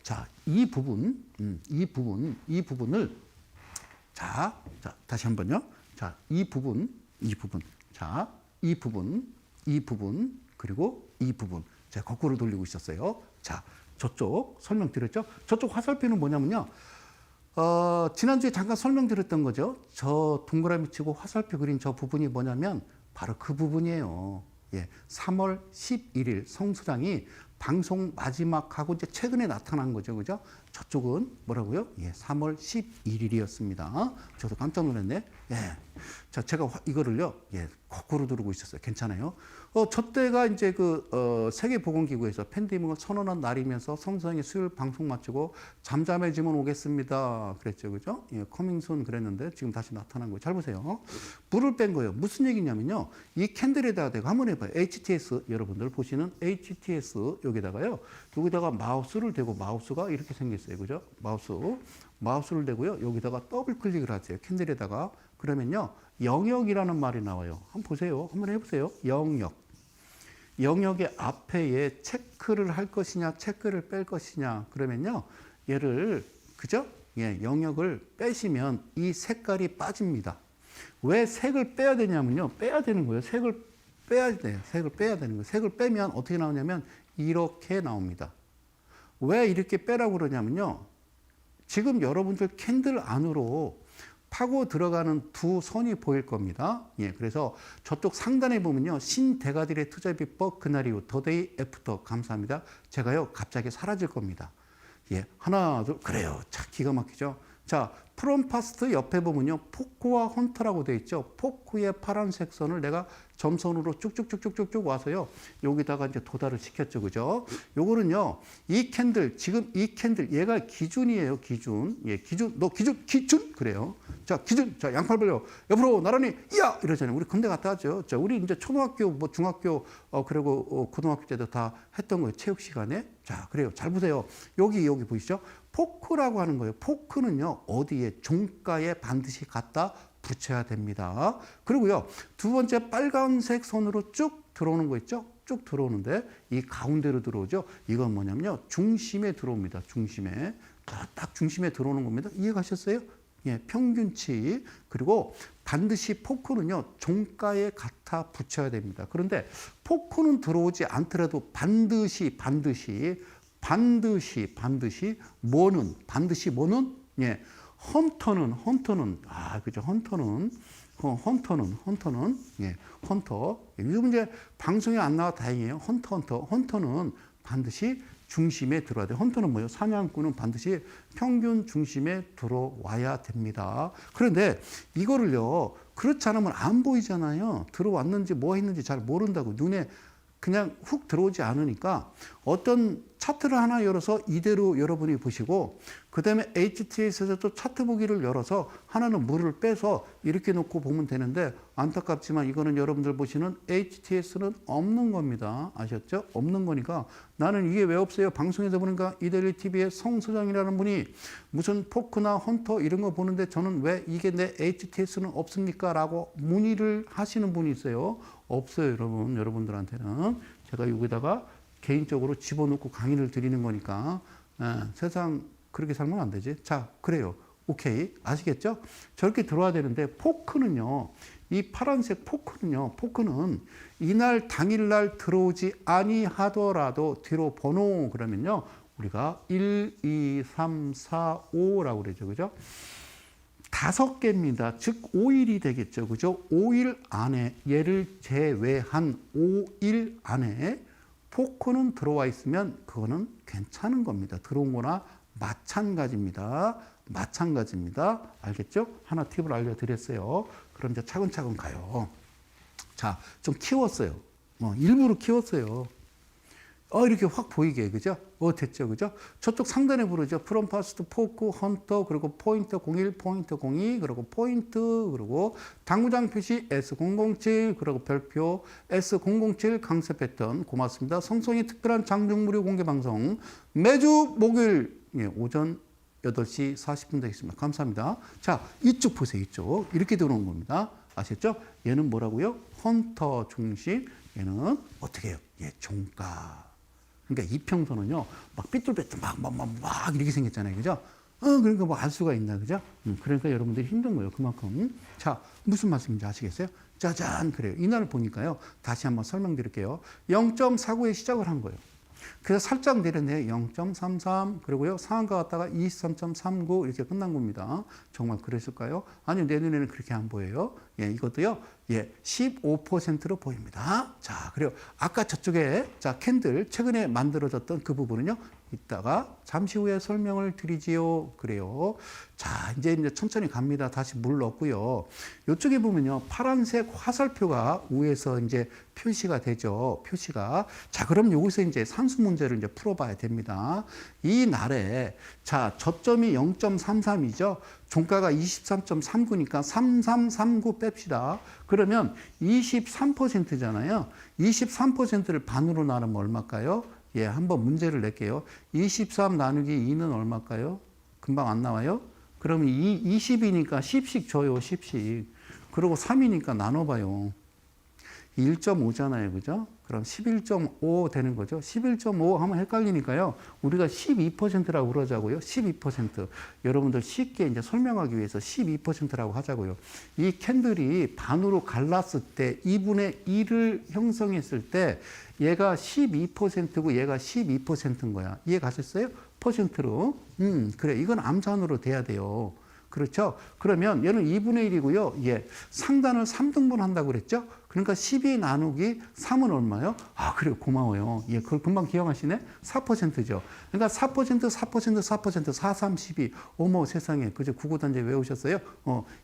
자, 이 부분을 자, 다시 한번요. 자, 이 부분, 자, 이 부분, 그리고 이 부분. 제가 거꾸로 돌리고 있었어요. 자, 저쪽 설명드렸죠? 저쪽 화살표는 뭐냐면요. 지난주에 잠깐 설명드렸던 거죠. 저 동그라미 치고 화살표 그린 저 부분이 뭐냐면 바로 그 부분이에요. 예, 3월 11일 성 소장이 방송 마지막하고 이제 최근에 나타난 거죠. 그죠? 저쪽은 뭐라고요? 예, 3월 11일이었습니다. 저도 깜짝 놀랐네. 예. 자, 제가 이거를요, 예, 거꾸로 두르고 있었어요. 괜찮아요? 저 때가 이제 세계보건기구에서 팬데믹을 선언한 날이면서 성수장이 수요일 방송 마치고 잠잠해지면 오겠습니다. 그랬죠. 그죠? 예, 커밍순 그랬는데 지금 다시 나타난 거예요. 잘 보세요. 불을 뺀 거예요. 무슨 얘기냐면요. 이 캔들에다가 대고 한번 해봐요. HTS, 여러분들 보시는 HTS 여기다가요. 여기다가 마우스를 대고 마우스가 이렇게 생겼어요. 그죠? 마우스를 대고요. 여기다가 더블 클릭을 하세요. 캔들에다가. 그러면요. 영역이라는 말이 나와요. 한번 보세요. 한번 해보세요. 영역의 앞에 체크를 할 것이냐, 체크를 뺄 것이냐. 그러면요. 얘를, 그죠? 예, 영역을 빼시면 이 색깔이 빠집니다. 왜 색을 빼야 되냐면요. 빼야 되는 거예요. 색을 빼야 돼요. 색을 빼야 되는 거예요. 색을 빼면 어떻게 나오냐면 이렇게 나옵니다. 왜 이렇게 빼라고 그러냐면요. 지금 여러분들 캔들 안으로 파고 들어가는 두 선이 보일 겁니다. 예, 그래서 저쪽 상단에 보면요. 신대가들의 투자 비법 그날 이후 더데이 애프터 감사합니다. 제가요 갑자기 사라질 겁니다. 예, 하나 둘 그래요. 자, 기가 막히죠. 자, 프롬파스트 옆에 보면요. 포크와 헌터라고 되어 있죠. 포크의 파란색 선을 내가 점선으로 쭉쭉쭉쭉쭉 와서요. 여기다가 이제 도달을 시켰죠. 그죠? 요거는요. 이 캔들, 지금 이 캔들, 얘가 기준이에요. 기준. 예, 기준. 너 기준? 그래요. 자, 기준. 자, 양팔 벌려. 옆으로 나란히, 이야! 이러잖아요. 우리 군대 갔다 왔죠. 자, 우리 이제 초등학교, 중학교, 그리고 고등학교 때도 다 했던 거예요. 체육 시간에. 자, 그래요. 잘 보세요. 여기 보이시죠? 포크라고 하는 거예요. 포크는요, 어디에? 종가에 반드시 갖다 붙여야 됩니다. 그리고요, 두 번째 빨간색 선으로 쭉 들어오는 거 있죠? 쭉 들어오는데, 이 가운데로 들어오죠? 이건 뭐냐면요, 중심에 들어옵니다. 중심에. 딱 중심에 들어오는 겁니다. 이해가셨어요? 예, 평균치. 그리고 반드시 포크는요, 종가에 갖다 붙여야 됩니다. 그런데 포크는 들어오지 않더라도 반드시 뭐는 예, 헌터는 그죠? 헌터는 예, 헌터. 요즘 이제 방송에 안 나와 다행이에요. 헌터는 반드시 중심에 들어와야 돼요. 헌터는 뭐예요? 사냥꾼은 반드시 평균 중심에 들어와야 됩니다. 그런데 이거를요, 그렇지 않으면 안 보이잖아요. 들어왔는지 뭐 했는지 잘 모른다고. 눈에 그냥 훅 들어오지 않으니까 어떤 차트를 하나 열어서 이대로 여러분이 보시고 그다음에 HTS에서 또 차트 보기를 열어서 하나는 물을 빼서 이렇게 놓고 보면 되는데 안타깝지만 이거는 여러분들 보시는 HTS는 없는 겁니다. 아셨죠? 없는 거니까 나는 이게 왜 없어요? 방송에서 보니까 이데일리 TV의 성 소장이라는 분이 무슨 포크나 헌터 이런 거 보는데 저는 왜 이게 내 HTS는 없습니까? 라고 문의를 하시는 분이 있어요. 없어요, 여러분. 여러분들한테는. 제가 여기다가 개인적으로 집어넣고 강의를 드리는 거니까 세상 그렇게 살면 안 되지. 자, 그래요. 오케이. 아시겠죠? 저렇게 들어와야 되는데 포크는요. 이 파란색 포크는 이날 당일날 들어오지 아니하더라도 뒤로 번호 그러면요. 우리가 1, 2, 3, 4, 5라고 그러죠. 그죠? 5개입니다. 즉 5일이 되겠죠. 그죠? 5일 안에 얘를 제외한 5일 안에 포크는 들어와 있으면 그거는 괜찮은 겁니다. 들어온 거나 마찬가지입니다. 마찬가지입니다. 알겠죠? 하나 팁을 알려드렸어요. 그럼 이제 차근차근 가요. 자, 좀 키웠어요. 일부러 키웠어요. 이렇게 확 보이게, 그죠? 됐죠, 그죠? 저쪽 상단에 부르죠. 프롬 파스트 포크, 헌터, 그리고 포인터 01, 포인터 02, 그리고 포인트, 그리고 당구장 표시 S007, 그리고 별표 S007 강세 패턴. 고맙습니다. 성성이 특별한 장중 무료 공개 방송. 매주 목요일, 오전 8시 40분 되겠습니다. 감사합니다. 자, 이쪽 보세요, 이쪽. 이렇게 들어오는 겁니다. 아셨죠? 얘는 뭐라고요? 헌터 중심. 얘는 어떻게 해요? 종가. 그러니까 이평선은요, 막 삐뚤빼뚤 막 이렇게 생겼잖아요. 그죠? 그러니까 뭐 알 수가 있나, 그죠? 그러니까 여러분들이 힘든 거예요. 그만큼. 자, 무슨 말씀인지 아시겠어요? 짜잔, 그래요. 이날 보니까요, 다시 한번 설명드릴게요. 0.49에 시작을 한 거예요. 그래서 살짝 내렸네요. 0.33 그리고요 상한가 갔다가 23.39 이렇게 끝난 겁니다. 정말 그랬을까요? 아니요, 내 눈에는 그렇게 안 보여요. 이것도요 15%로 보입니다. 자, 그리고 아까 저쪽에 자 캔들 최근에 만들어졌던 그 부분은요 이따가 잠시 후에 설명을 드리지요. 그래요. 자, 이제 천천히 갑니다. 다시 물 넣고요. 이쪽에 보면요 파란색 화살표가 위에서 이제 표시가 되죠. 표시가. 자, 그럼 여기서 이제 산수 문제를 이제 풀어봐야 됩니다. 이 날에 자 저점이 0.33이죠. 종가가 23.39니까 3339 뺍시다. 그러면 23%잖아요. 23%를 반으로 나누면 얼마일까요? 한번 문제를 낼게요. 23 나누기 2는 얼마일까요? 금방 안 나와요? 그러면 20이니까 10씩 줘요, 10씩. 그리고 3이니까 나눠봐요. 1.5잖아요, 그죠? 그럼 11.5 되는 거죠. 11.5 하면 헷갈리니까요. 우리가 12%라고 그러자고요. 12%. 여러분들 쉽게 이제 설명하기 위해서 12%라고 하자고요. 이 캔들이 반으로 갈랐을 때 2분의 1을 형성했을 때 얘가 12%고 얘가 12%인 거야. 이해 가셨어요? 퍼센트로. 그래. 이건 암산으로 돼야 돼요. 그렇죠? 그러면 얘는 2분의 1이고요. 상단을 3등분 한다고 그랬죠? 그러니까 12 나누기 3은 얼마요? 그래요. 고마워요. 그걸 금방 기억하시네? 4%죠. 그러니까 4%, 4, 3, 12. 어머 세상에. 그저 국어단지 외우셨어요?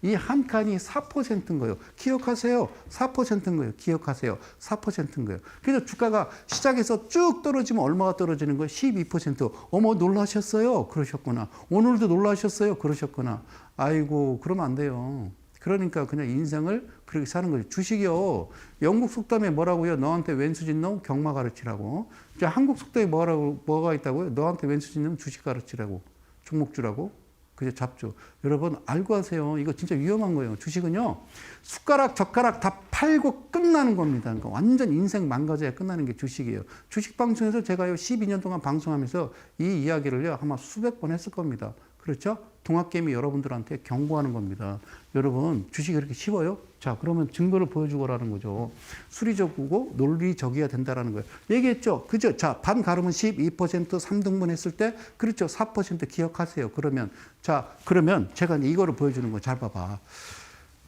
이 한 칸이 4%인 거예요. 기억하세요. 4%인 거예요. 기억하세요. 4%인 거예요. 그래서 주가가 시작해서 쭉 떨어지면 얼마가 떨어지는 거예요? 12%. 어머 놀라셨어요? 그러셨구나. 오늘도 놀라셨어요? 그러셨구나. 아이고 그러면 안 돼요. 그러니까 그냥 인생을 그렇게 사는 거죠. 주식이요. 영국 속담에 뭐라고요? 너한테 왼수진 놈 경마 가르치라고. 자, 한국 속담에 뭐가 있다고요? 너한테 왼수진 놈 주식 가르치라고. 종목 주라고. 그죠? 잡죠. 여러분 알고 하세요. 이거 진짜 위험한 거예요. 주식은요. 숟가락 젓가락 다 팔고 끝나는 겁니다. 그러니까 완전 인생 망가져야 끝나는 게 주식이에요. 주식 방송에서 제가요 12년 동안 방송하면서 이 이야기를요 아마 수백 번 했을 겁니다. 그렇죠? 동학개미 여러분들한테 경고하는 겁니다. 여러분 주식이 그렇게 쉬워요? 자, 그러면 증거를 보여주고라는 거죠. 수리적이고 논리적이어야 된다는 거예요. 얘기했죠? 그죠? 자, 반 가르면 12% 3등분 했을 때 그렇죠? 4% 기억하세요. 그러면 제가 이제 이거를 보여주는 거 잘 봐봐.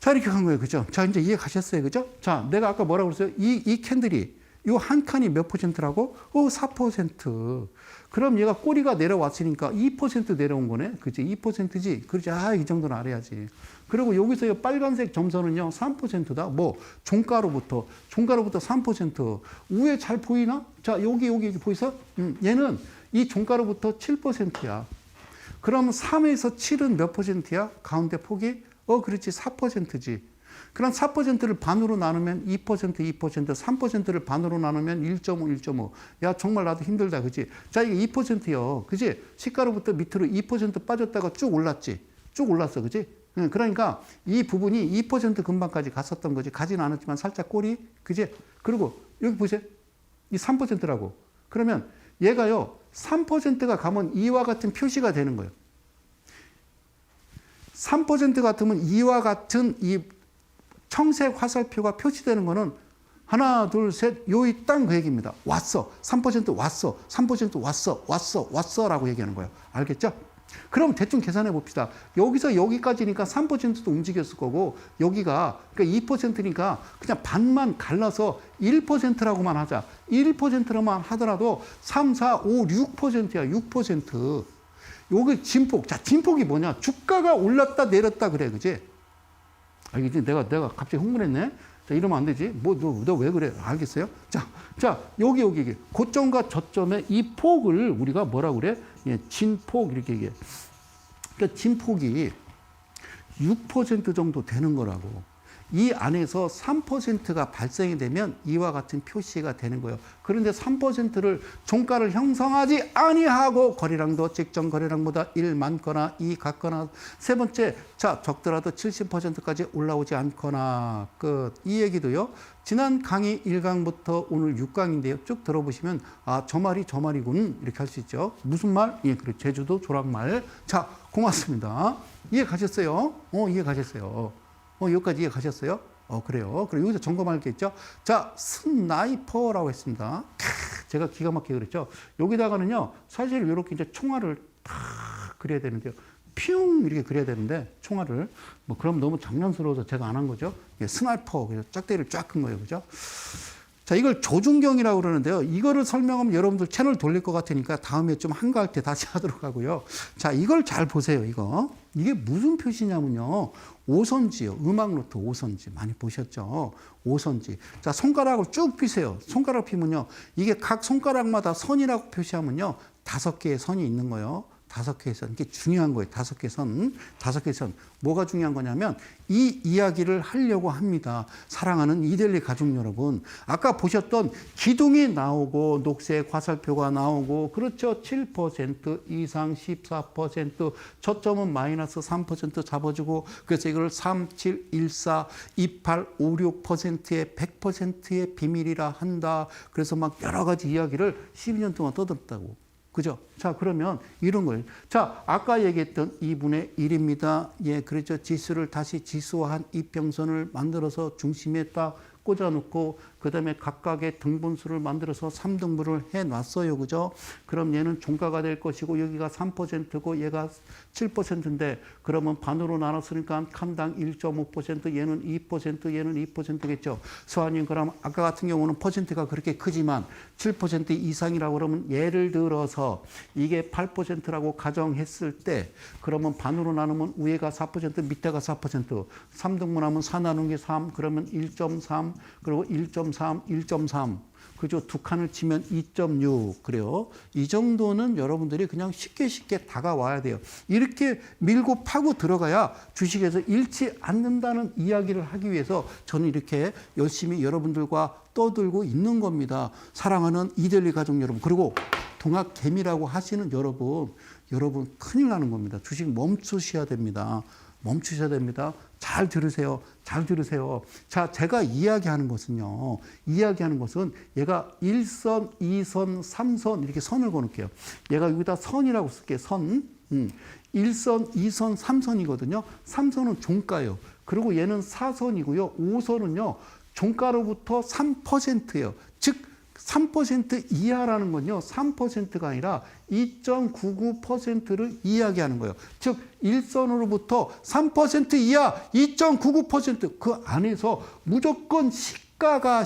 자, 이렇게 간 거예요. 그죠? 자, 이제 이해 가셨어요. 그죠? 자, 내가 아까 뭐라고 그랬어요? 이 캔들이 이 한 칸이 몇 %라고? 4%. 그럼 얘가 꼬리가 내려왔으니까 2% 내려온 거네. 그치? 2%지. 그렇지. 이 정도는 알아야지. 그리고 여기서 이 빨간색 점선은요, 3%다. 종가로부터 3%. 위에 잘 보이나? 자, 여기 보이세요? 얘는 이 종가로부터 7%야. 그럼 3에서 7은 몇 %야? 가운데 폭이? 그렇지. 4%지. 그럼 4%를 반으로 나누면 2%, 3%를 반으로 나누면 1.5, 1.5. 야, 정말 나도 힘들다. 그지? 자, 이게 2%요. 그지? 시가로부터 밑으로 2% 빠졌다가 쭉 올랐지. 쭉 올랐어. 그지? 그러니까 이 부분이 2% 근방까지 갔었던 거지. 가지는 않았지만 살짝 꼬리. 그지? 그리고 여기 보세요. 이 3%라고. 그러면 얘가요. 3%가 가면 이와 같은 표시가 되는 거예요. 3% 같으면 이와 같은 이 청색 화살표가 표시되는 거는 하나, 둘, 셋, 요이 딱 그 얘기입니다. 왔어. 3% 왔어. 3% 왔어. 왔어. 왔어라고 얘기하는 거예요. 알겠죠? 그럼 대충 계산해 봅시다. 여기서 여기까지니까 3%도 움직였을 거고 여기가 그러니까 2%니까 그냥 반만 갈라서 1%라고만 하자. 1%로만 하더라도 3, 4, 5, 6%야. 6%. 여기 진폭. 자, 진폭이 뭐냐? 주가가 올랐다 내렸다 그래. 그지? 이게 내가 갑자기 흥분했네. 자, 이러면 안 되지. 너 왜 그래? 알겠어요? 자, 여기. 고점과 저점의 이 폭을 우리가 뭐라고 그래? 예, 진폭 이렇게 얘기해. 그러니까 진폭이 6% 정도 되는 거라고. 이 안에서 3%가 발생이 되면 이와 같은 표시가 되는 거예요. 그런데 3%를 종가를 형성하지 아니하고 거래량도 직전 거래량보다 1 많거나 2 같거나 세 번째, 자, 적더라도 70%까지 올라오지 않거나 끝. 이 얘기도요. 지난 강의 1강부터 오늘 6강인데요. 쭉 들어보시면 저 말이군 이렇게 할 수 있죠. 무슨 말? 예, 그래. 제주도 조랑말. 자, 고맙습니다. 이해 가셨어요? 이해 가셨어요. 여기까지 이해 가셨어요? 그래요. 그리고 여기서 점검할 게 있죠. 자, 스나이퍼라고 했습니다. 제가 기가 막히게 그랬죠. 여기다가는요, 사실 이렇게 이제 총알을 탁 그려야 되는데요. 퓨 이렇게 그려야 되는데, 총알을. 그럼 너무 장난스러워서 제가 안 한 거죠. 예, 스나이퍼. 그래서 짝대기를 쫙 큰 거예요. 그죠? 자, 이걸 조준경이라고 그러는데요. 이거를 설명하면 여러분들 채널 돌릴 것 같으니까 다음에 좀 한가할 때 다시 하도록 하고요. 자, 이걸 잘 보세요. 이게 무슨 표시냐면요. 오선지요. 음악노트 오선지. 많이 보셨죠? 오선지. 자, 손가락을 쭉 피세요. 손가락 피면요. 이게 각 손가락마다 선이라고 표시하면요. 5개의 선이 있는 거예요. 5개의 선. 이게 중요한 거예요. 5개의 선. 5개의 선. 뭐가 중요한 거냐면 이 이야기를 하려고 합니다. 사랑하는 이데일리 가족 여러분. 아까 보셨던 기둥이 나오고 녹색 화살표가 나오고 그렇죠. 7% 이상 14% 저점은 마이너스 3% 잡아주고 그래서 이걸 3, 7, 1, 4, 28, 5, 6%의 100%의 비밀이라 한다. 그래서 막 여러 가지 이야기를 12년 동안 떠들었다고. 그죠? 자, 그러면 이런 거예요. 자, 아까 얘기했던 2분의 1입니다. 예, 그렇죠. 지수를 다시 지수화한 이평선을 만들어서 중심에 딱 꽂아놓고 그 다음에 각각의 등분수를 만들어서 3등분을 해놨어요. 그죠? 그럼 얘는 종가가 될 것이고 여기가 3%고 얘가 7%인데 그러면 반으로 나눴으니까 칸당 1.5% 얘는 2% 얘는 2%겠죠. 수아님 그럼 아까 같은 경우는 퍼센트가 그렇게 크지만 7% 이상이라고 그러면 예를 들어서 이게 8%라고 가정했을 때 그러면 반으로 나누면 위에가 4% 밑에가 4% 3등분하면 4 나누는 게 3 그러면 1.3 그리고 1.3 1.3 그죠? 두 칸을 치면 2.6 그래요. 이 정도는 여러분들이 그냥 쉽게 다가와야 돼요. 이렇게 밀고 파고 들어가야 주식에서 잃지 않는다는 이야기를 하기 위해서 저는 이렇게 열심히 여러분들과 떠들고 있는 겁니다. 사랑하는 이데일리 가족 여러분 그리고 동학개미라고 하시는 여러분 큰일 나는 겁니다. 주식 멈추셔야 됩니다. 멈추셔야 됩니다. 잘 들으세요. 자, 제가 이야기하는 것은 얘가 1선, 2선, 3선 이렇게 선을 그어놓을게요. 얘가 여기다 선이라고 쓸게요. 선. 1선, 2선, 3선이거든요. 3선은 종가예요. 그리고 얘는 4선이고요. 5선은요. 종가로부터 3%예요. 즉 3% 이하라는 건요. 3%가 아니라 2.99%를 이야기하는 거예요. 즉 1선으로부터 3% 이하 2.99%그 안에서 무조건 시가가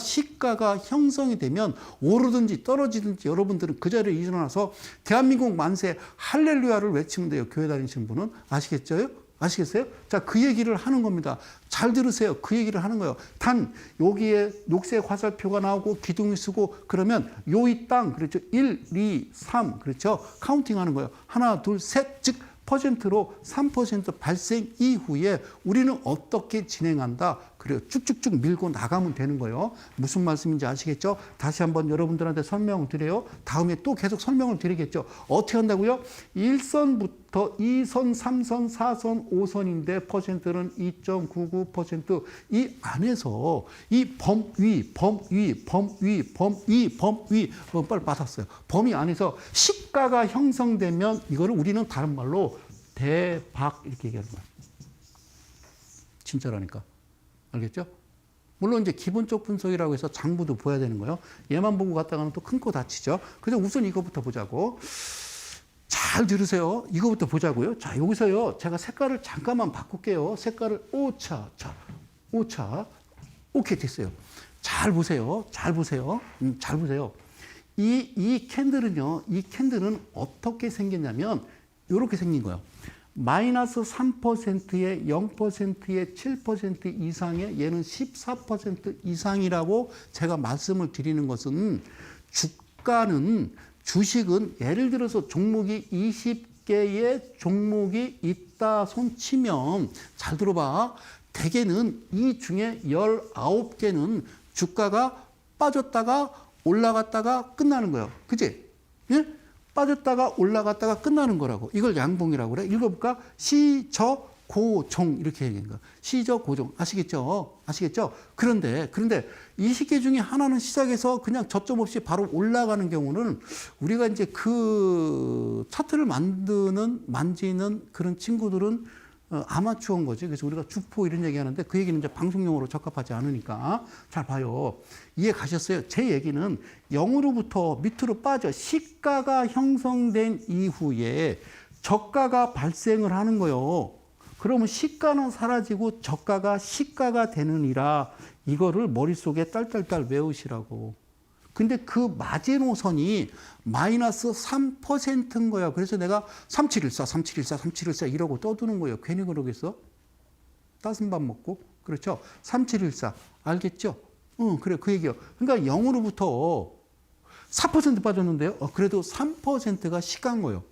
형성이 되면 오르든지 떨어지든지 여러분들은 그 자리에 일어나서 대한민국 만세 할렐루야를 외치면 돼요. 교회 다니시는 분은 아시겠죠? 아시겠어요? 자, 그 얘기를 하는 겁니다. 잘 들으세요. 그 얘기를 하는 거예요. 단 여기에 녹색 화살표가 나오고 기둥이 쓰고 그러면 요이 땅 그렇죠. 1, 2, 3 그렇죠. 카운팅하는 거예요. 하나, 둘, 셋. 즉 퍼센트로 3% 발생 이후에 우리는 어떻게 진행한다. 그래요. 쭉쭉쭉 밀고 나가면 되는 거예요. 무슨 말씀인지 아시겠죠? 다시 한번 여러분들한테 설명을 드려요. 다음에 또 계속 설명을 드리겠죠. 어떻게 한다고요? 1선부터 2선, 3선, 4선, 5선인데 퍼센트는 2.99%. 이 안에서 이 범위, 빨리 받았어요. 범위 안에서 시가가 형성되면 이거를 우리는 다른 말로 대박 이렇게 얘기하는 거예요. 진짜라니까. 알겠죠? 물론 이제 기본적 분석이라고 해서 장부도 보여야 되는 거예요. 얘만 보고 갔다가는 또 큰 코 다치죠. 그래서 우선 이거부터 보자고. 잘 들으세요. 이거부터 보자고요. 자, 여기서요. 제가 색깔을 잠깐만 바꿀게요. 색깔을 오차. 오케이, 됐어요. 잘 보세요. 잘 보세요. 잘 보세요. 이 캔들은요. 이 캔들은 어떻게 생겼냐면 이렇게 생긴 거예요. 마이너스 3%에 0%에 7% 이상의 얘는 14% 이상이라고 제가 말씀을 드리는 것은 주식은 예를 들어서 종목이 20개의 종목이 있다 손 치면 잘 들어봐. 대개는 이 중에 19개는 주가가 빠졌다가 올라갔다가 끝나는 거예요. 그치? 예? 빠졌다가 올라갔다가 끝나는 거라고. 이걸 양봉이라고 그래. 읽어볼까? 시저고종 이렇게 얘기하는 거야. 시저고종. 아시겠죠? 아시겠죠? 그런데 20개 중에 하나는 시작해서 그냥 저점 없이 바로 올라가는 경우는 우리가 이제 그 차트를 만지는 그런 친구들은 아마추어인 거지. 그래서 우리가 주포 이런 얘기 하는데 그 얘기는 이제 방송용어로 적합하지 않으니까 잘 봐요. 이해 가셨어요? 제 얘기는 0으로부터 밑으로 빠져 시가가 형성된 이후에 저가가 발생을 하는 거예요. 그러면 시가는 사라지고 저가가 시가가 되느니라 이거를 머릿속에 딸딸딸 외우시라고. 근데 그 마지노선이 마이너스 3%인 거야. 그래서 내가 3714 이러고 떠드는 거예요. 괜히 그러겠어? 따순 밥 먹고. 그렇죠? 3714. 알겠죠? 그래. 그 얘기요. 그러니까 0으로부터 4% 빠졌는데요. 그래도 3%가 시가인 거예요.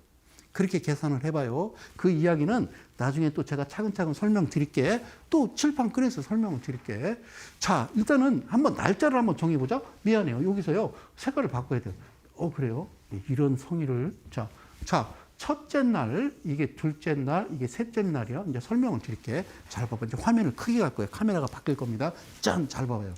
그렇게 계산을 해봐요. 그 이야기는 나중에 또 제가 차근차근 설명드릴게. 또 칠판 꺼내서 설명을 드릴게. 자, 일단은 한번 날짜를 한번 정해보자. 미안해요. 여기서요. 색깔을 바꿔야 돼요. 그래요? 이런 성의를. 자, 첫째 날, 이게 둘째 날, 이게 셋째 날이야. 이제 설명을 드릴게. 잘 봐봐. 이제 화면을 크게 갈 거예요. 카메라가 바뀔 겁니다. 짠! 잘 봐봐요.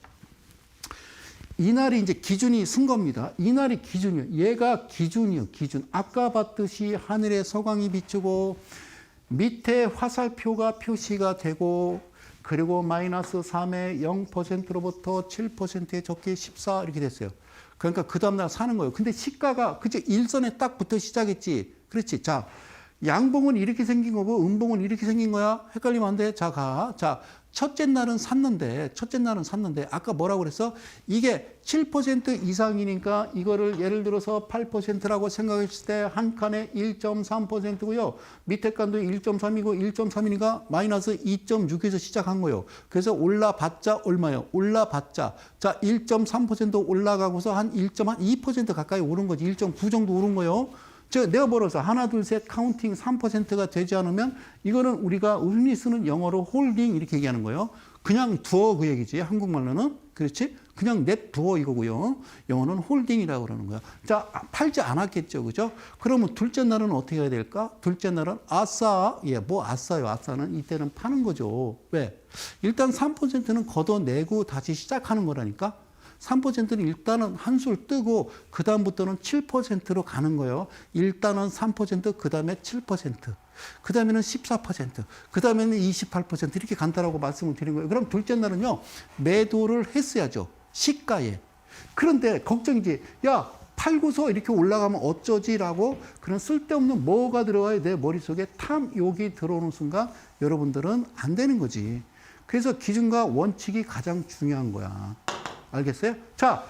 이날이 이제 기준이 쓴 겁니다. 이날이 기준이요. 얘가 기준이요. 기준. 아까 봤듯이 하늘에 서광이 비추고 밑에 화살표가 표시가 되고 그리고 마이너스 3에 0%로부터 7%에 적게 14 이렇게 됐어요. 그러니까 그 다음날 사는 거예요. 근데 시가가 그치 일선에 딱 붙어 시작했지. 그렇지. 자, 양봉은 이렇게 생긴 거고 음봉은 이렇게 생긴 거야. 헷갈리면 안 돼. 자, 가. 자, 첫째 날은 샀는데 아까 뭐라고 그랬어? 이게 7% 이상이니까 이거를 예를 들어서 8%라고 생각했을 때 한 칸에 1.3%고요. 밑에 칸도 1.3이고 1.3이니까 마이너스 2.6에서 시작한 거예요. 그래서 올라봤자 얼마예요? 올라봤자. 자, 1.3% 올라가고서 한 1.2% 가까이 오른 거지. 1.9 정도 오른 거예요. 내가 벌어서 하나, 둘, 셋 카운팅 3%가 되지 않으면 이거는 우리가 흔히 쓰는 영어로 홀딩 이렇게 얘기하는 거예요. 그냥 두어 그 얘기지. 한국말로는. 그렇지? 그냥 냅두어 이거고요. 영어는 홀딩이라고 그러는 거야. 자, 팔지 않았겠죠. 그죠? 그러면 둘째 날은 어떻게 해야 될까? 둘째 날은 아싸. 뭐 아싸요. 아싸는 이때는 파는 거죠. 왜? 일단 3%는 걷어내고 다시 시작하는 거라니까. 3%는 일단은 한술 뜨고 그 다음부터는 7%로 가는 거예요. 일단은 3%, 그 다음에 7%, 그 다음에는 14%, 그 다음에는 28% 이렇게 간다라고 말씀을 드린 거예요. 그럼 둘째 날은요. 매도를 했어야죠. 시가에. 그런데 걱정이지. 야, 팔고서 이렇게 올라가면 어쩌지라고 그런 쓸데없는 뭐가 들어와요. 내 머릿속에 탐욕이 들어오는 순간 여러분들은 안 되는 거지. 그래서 기준과 원칙이 가장 중요한 거야. 알겠어요? 자,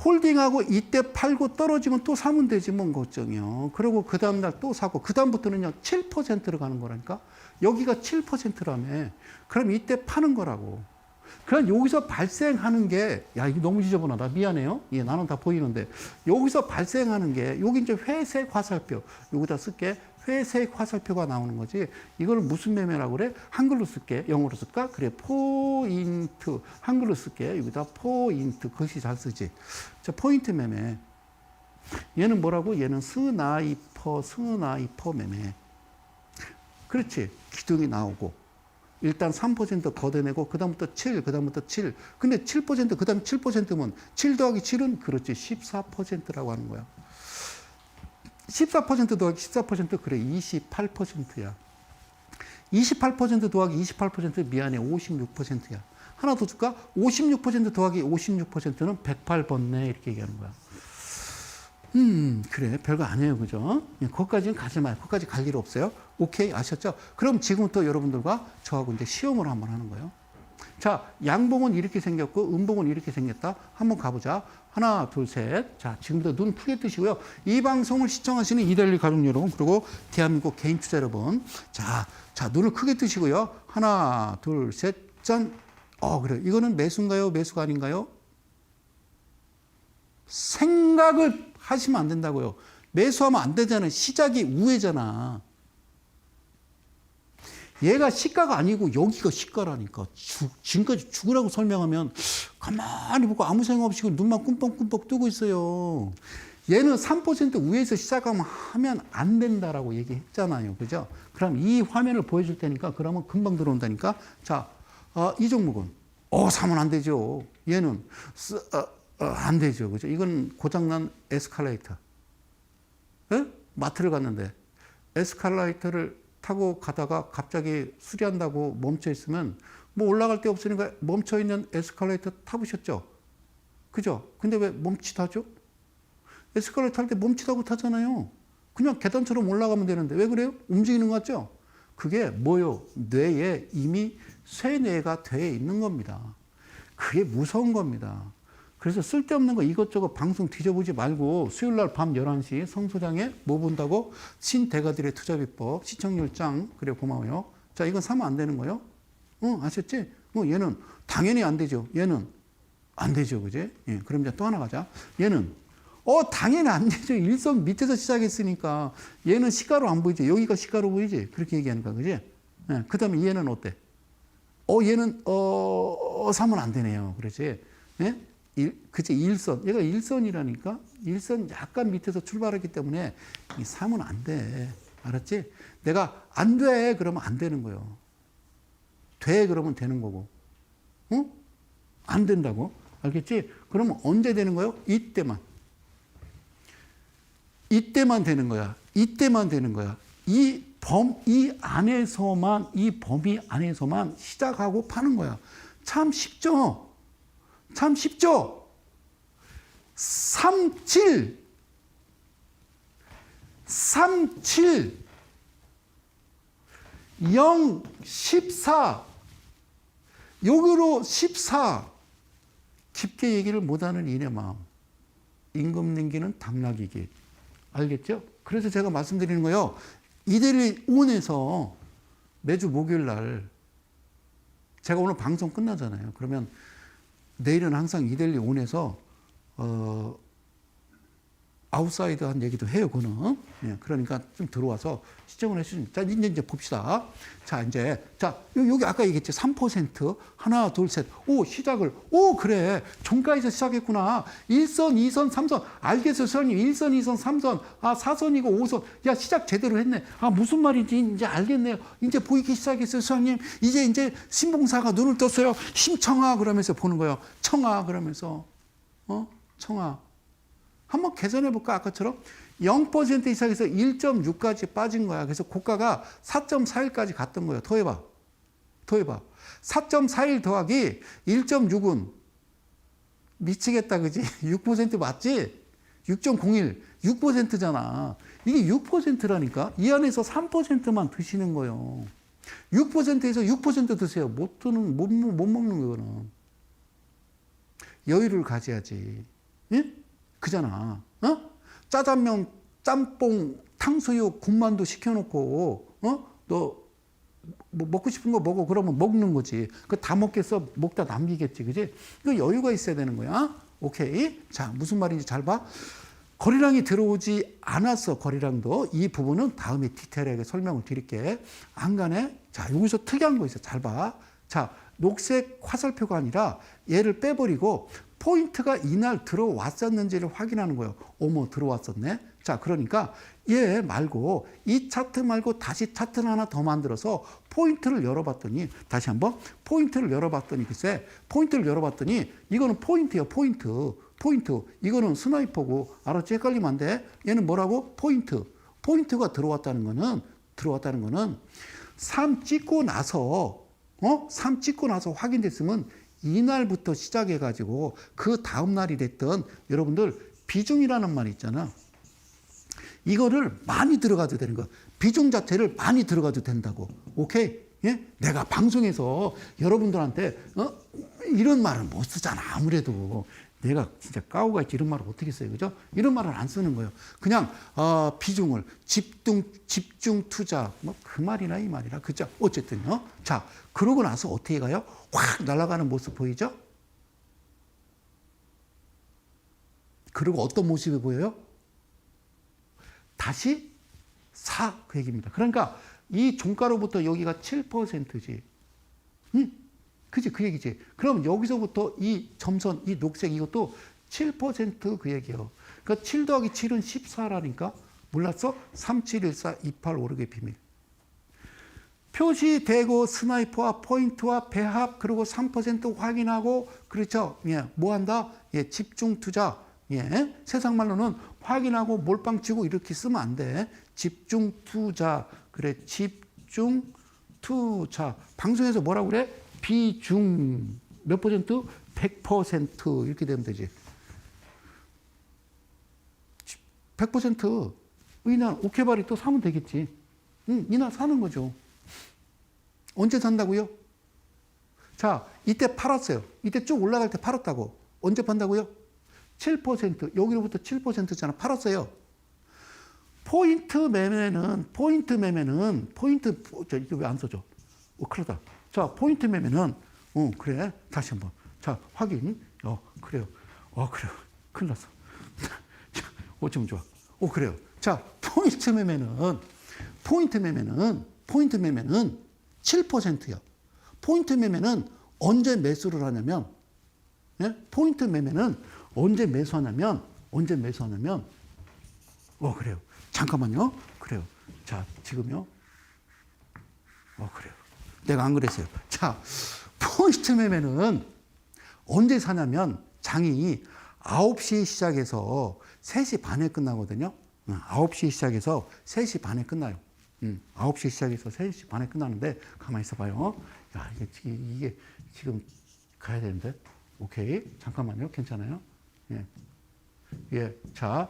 홀딩하고 이때 팔고 떨어지면 또 사면 되지 뭔 걱정이요. 그리고 그 다음날 또 사고 그 다음부터는요 7%로 가는 거라니까. 여기가 7%라며. 그럼 이때 파는 거라고. 그럼 여기서 발생하는 게, 야, 이거 너무 지저분하다. 미안해요. 예, 나는 다 보이는데. 여기서 발생하는 게, 여기 이제 회색 화살표. 여기다 쓸게. 회색 화살표가 나오는 거지. 이걸 무슨 매매라고 그래? 한글로 쓸게. 영어로 쓸까? 그래. 포인트. 한글로 쓸게. 여기다 포인트. 글씨 잘 쓰지. 자, 포인트 매매. 얘는 뭐라고? 얘는 스나이퍼 매매. 그렇지. 기둥이 나오고. 일단 3% 걷어내고 그다음부터 7, 그다음부터 7. 근데 7%, 그다음 7%면 7 더하기 7은 그렇지 14%라고 하는 거야. 14% 더하기 14% 그래 28%야. 28% 더하기 28% 미안해 56%야. 하나 더 줄까? 56% 더하기 56%는 108번네 이렇게 얘기하는 거야. 그래 별거 아니에요, 그죠? 거기까지는 가지 마요. 거기까지 갈 일 없어요. 오케이, 아셨죠? 그럼 지금부터 여러분들과 저하고 이제 시험을 한번 하는 거예요. 자, 양봉은 이렇게 생겼고 음봉은 이렇게 생겼다. 한번 가보자. 하나, 둘, 셋. 자, 지금부터 눈 크게 뜨시고요. 이 방송을 시청하시는 이데일리 가족 여러분, 그리고 대한민국 개인 투자 여러분. 자, 눈을 크게 뜨시고요. 하나, 둘, 셋, 짠. 그래. 이거는 매수인가요? 매수가 아닌가요? 생각을 하시면 안 된다고요. 매수하면 안 되잖아요. 시작이 우회잖아. 얘가 시가가 아니고 여기가 시가라니까. 지금까지 죽으라고 설명하면 가만히 보고 아무 생각 없이 눈만 꿈뻑꿈뻑 뜨고 있어요. 얘는 3% 위에서 시작하면 안 된다라고 얘기했잖아요. 그죠? 그럼 이 화면을 보여줄 테니까 그러면 금방 들어온다니까. 자, 이 종목은 사면 안 되죠. 얘는 안 되죠. 그죠? 이건 고장난 에스컬레이터. 예? 마트를 갔는데 에스컬레이터를 타고 가다가 갑자기 수리한다고 멈춰 있으면 뭐 올라갈 데 없으니까 멈춰 있는 에스컬레이터 타보셨죠? 그죠? 근데 왜 멈칫하죠? 에스컬레이터 탈 때 멈칫하고 타잖아요. 그냥 계단처럼 올라가면 되는데 왜 그래요? 움직이는 것 같죠? 그게 뭐요? 뇌에 이미 쇠뇌가 되어 있는 겁니다. 그게 무서운 겁니다. 그래서 쓸데없는 거 이것저것 방송 뒤져보지 말고 수요일날 밤 11시 성소장에 뭐 본다고? 신대가들의 투자비법 시청률 짱. 그래 고마워요. 자, 이건 사면 안 되는 거예요. 아셨지? 얘는 당연히 안 되죠. 얘는 안 되죠. 그지? 예, 그럼 이제 또 하나 가자. 얘는 당연히 안 되죠. 일선 밑에서 시작했으니까 얘는 시가로 안 보이지. 여기가 시가로 보이지. 그렇게 얘기하는 거야. 그지? 예, 그 다음에 얘는 어때? 얘는 사면 안 되네요. 그렇지? 예? 그치, 일선. 얘가 일선이라니까? 일선 약간 밑에서 출발했기 때문에 사면 안 돼. 알았지? 내가 안 돼. 그러면 안 되는 거예요. 돼. 그러면 되는 거고. 안 된다고. 알겠지? 그러면 언제 되는 거예요? 이때만. 이때만 되는 거야. 이때만 되는 거야. 이 범위 안에서만 시작하고 파는 거야. 참 쉽죠? 참 쉽죠? 37, 0, 14, 여기로 14. 깊게 얘기를 못하는 이내 마음. 임금 냉기는 당나귀기. 알겠죠? 그래서 제가 말씀드리는 거예요. 이데일리 온에서 매주 목요일 날 제가 오늘 방송 끝나잖아요. 그러면 내일은 항상 이데일리 온에서 아웃사이드한 얘기도 해요, 그는. 예, 그러니까 좀 들어와서 시청을 해주시면. 자, 이제 봅시다. 자, 여기 아까 얘기했지. 3%. 하나, 둘, 셋. 시작을. 그래. 종가에서 시작했구나. 1선, 2선, 3선. 알겠어요, 선생님. 1선, 2선, 3선. 4선이고 5선. 야, 시작 제대로 했네. 무슨 말인지 이제 알겠네요. 이제 보이기 시작했어요, 선생님. 이제 신봉사가 눈을 떴어요. 심청아, 그러면서 보는 거예요. 청아, 그러면서. 청아. 한번 계산해 볼까? 아까처럼 0% 이상에서 1.6까지 빠진 거야. 그래서 고가가 4.41까지 갔던 거예요. 더 해봐. 4.41 더하기 1.6은 미치겠다, 그지? 6% 맞지? 6.01, 6%잖아. 이게 6%라니까? 이 안에서 3%만 드시는 거예요. 6%에서 6% 드세요. 못 먹는 거는. 여유를 가져야지. 예? 그잖아. 어? 짜장면, 짬뽕, 탕수육, 군만두 시켜놓고 너 뭐 먹고 싶은 거 먹어. 그러면 먹는 거지. 그 다 먹겠어? 먹다 남기겠지. 그지? 그 여유가 있어야 되는 거야. 오케이. 자, 무슨 말인지 잘 봐. 거리랑이 들어오지 않았어. 거리랑도. 이 부분은 다음에 디테일하게 설명을 드릴게. 안간에. 자, 여기서 특이한 거 있어. 잘 봐. 자, 녹색 화살표가 아니라 얘를 빼버리고 포인트가 이날 들어왔었는지를 확인하는 거예요. 어머, 들어왔었네. 자, 그러니까 얘 말고 이 차트 말고 다시 차트를 하나 더 만들어서 포인트를 열어봤더니, 다시 한번 포인트를 열어봤더니, 글쎄 포인트를 열어봤더니 이거는 포인트예요. 포인트. 이거는 스나이퍼고, 알았지? 헷갈리면 안 돼. 얘는 뭐라고? 포인트가 들어왔다는 거는 3 찍고 나서 3 찍고 나서 확인됐으면 이날부터 시작해가지고 그 다음 날이 됐던, 여러분들 비중이라는 말이 있잖아. 이거를 많이 들어가도 되는 거야. 비중 자체를 많이 들어가도 된다고. 오케이? 예? 내가 방송에서 여러분들한테 이런 말은 못 쓰잖아. 아무래도 내가 진짜 까오가 있지, 이런 말을 어떻게 써요, 그죠? 이런 말을 안 쓰는 거예요. 그냥 비중을 집중 투자, 뭐 그 말이나 이 말이나, 그죠? 어쨌든요. 자, 그러고 나서 어떻게 가요? 확 날아가는 모습 보이죠? 그리고 어떤 모습이 보여요? 다시 사, 그 얘기입니다. 그러니까 이 종가로부터 여기가 7%지. 응? 그지? 그 얘기지. 그럼 여기서부터 이 점선, 이 녹색 이것도 7% 그 얘기예요. 그러니까 7 더하기 7은 14라니까. 몰랐어? 3714 28 오르게 비밀. 표시되고 스나이퍼와 포인트와 배합, 그리고 3% 확인하고, 그렇죠? 예, 뭐 한다? 예, 집중 투자. 예, 세상 말로는 확인하고 몰빵 치고 이렇게 쓰면 안 돼. 집중 투자. 그래, 집중 투자. 방송에서 뭐라고 그래? 비중 몇 퍼센트? 100% 이렇게 되면 되지. 100% 이날 오케바리 또 사면 되겠지. 이날 사는 거죠. 언제 산다고요? 자, 이때 팔았어요. 이때 쭉 올라갈 때 팔았다고. 언제 판다고요? 7%. 여기로부터 7%잖아. 팔았어요. 포인트 매매는 이거 왜 안 써져? 큰일 났다. 자, 포인트 매매는 그래. 다시 한번. 자, 확인. 그래요. 그래요. 큰일 났어. 어쩌면 좋아. 그래요. 자, 포인트 매매는 7%야. 포인트 매매는 언제 매수를 하냐면, 예? 포인트 매매는 언제 매수하냐면, 그래요. 잠깐만요. 그래요. 자, 지금요. 그래요. 내가 안 그랬어요. 자, 포인트 매매는 언제 사냐면, 장이 9시에 시작해서 3시 반에 끝나거든요. 9시 시작해서 3시 반에 끝나요. 9시 시작해서 3시 반에 끝나는데, 가만히 있어 봐요. 야, 이게 지금 가야 되는데. 오케이. 잠깐만요. 괜찮아요? 예. 예. 자,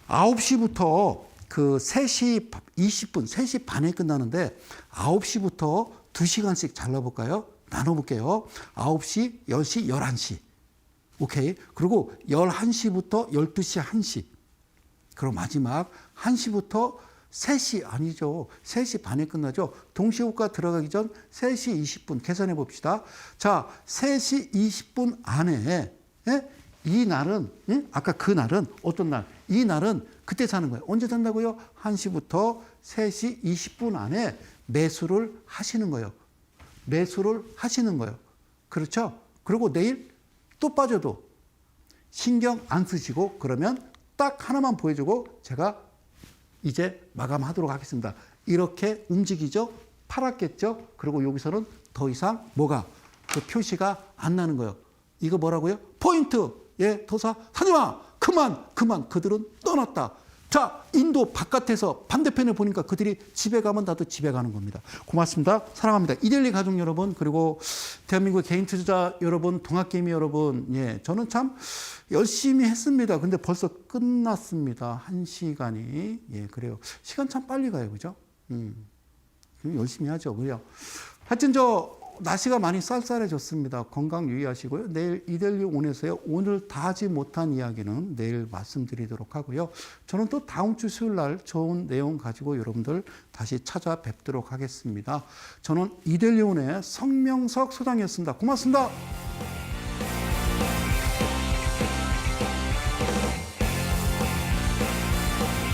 9시부터 그 3시 20분, 3시 반에 끝나는데, 9시부터 2시간씩 잘라볼까요? 나눠볼게요. 9시, 10시, 11시. 오케이. 그리고 11시부터 12시 1시. 그리고 마지막 1시부터 3시 아니죠. 3시 반에 끝나죠. 동시호가 들어가기 전 3시 20분 계산해 봅시다. 자, 3시 20분 안에 이 날은 아까 그 날은 어떤 날? 이 날은 그때 사는 거예요. 언제 산다고요? 1시부터 3시 20분 안에 매수를 하시는 거예요. 그렇죠? 그리고 내일 또 빠져도 신경 안 쓰시고, 그러면 딱 하나만 보여주고 제가 이제 마감하도록 하겠습니다. 이렇게 움직이죠? 팔았겠죠? 그리고 여기서는 더 이상 뭐가? 그 표시가 안 나는 거예요. 이거 뭐라고요? 포인트! 예, 도사, 사지 마! 그만! 그들은 떠났다. 자, 인도 바깥에서 반대편에 보니까 그들이 집에 가면 나도 집에 가는 겁니다. 고맙습니다. 사랑합니다. 이데일리 가족 여러분, 그리고 대한민국 개인 투자 여러분, 동학개미 여러분, 예, 저는 참 열심히 했습니다. 근데 벌써 끝났습니다. 1시간이. 예, 그래요. 시간 참 빨리 가요. 그죠? 열심히 하죠. 그래요. 하여튼 날씨가 많이 쌀쌀해졌습니다. 건강 유의하시고요. 내일 이데일리 온에서요. 오늘 다 하지 못한 이야기는 내일 말씀드리도록 하고요. 저는 또 다음 주 수요일 날 좋은 내용 가지고 여러분들 다시 찾아뵙도록 하겠습니다. 저는 이데일리 온의 성명석 소장이었습니다. 고맙습니다.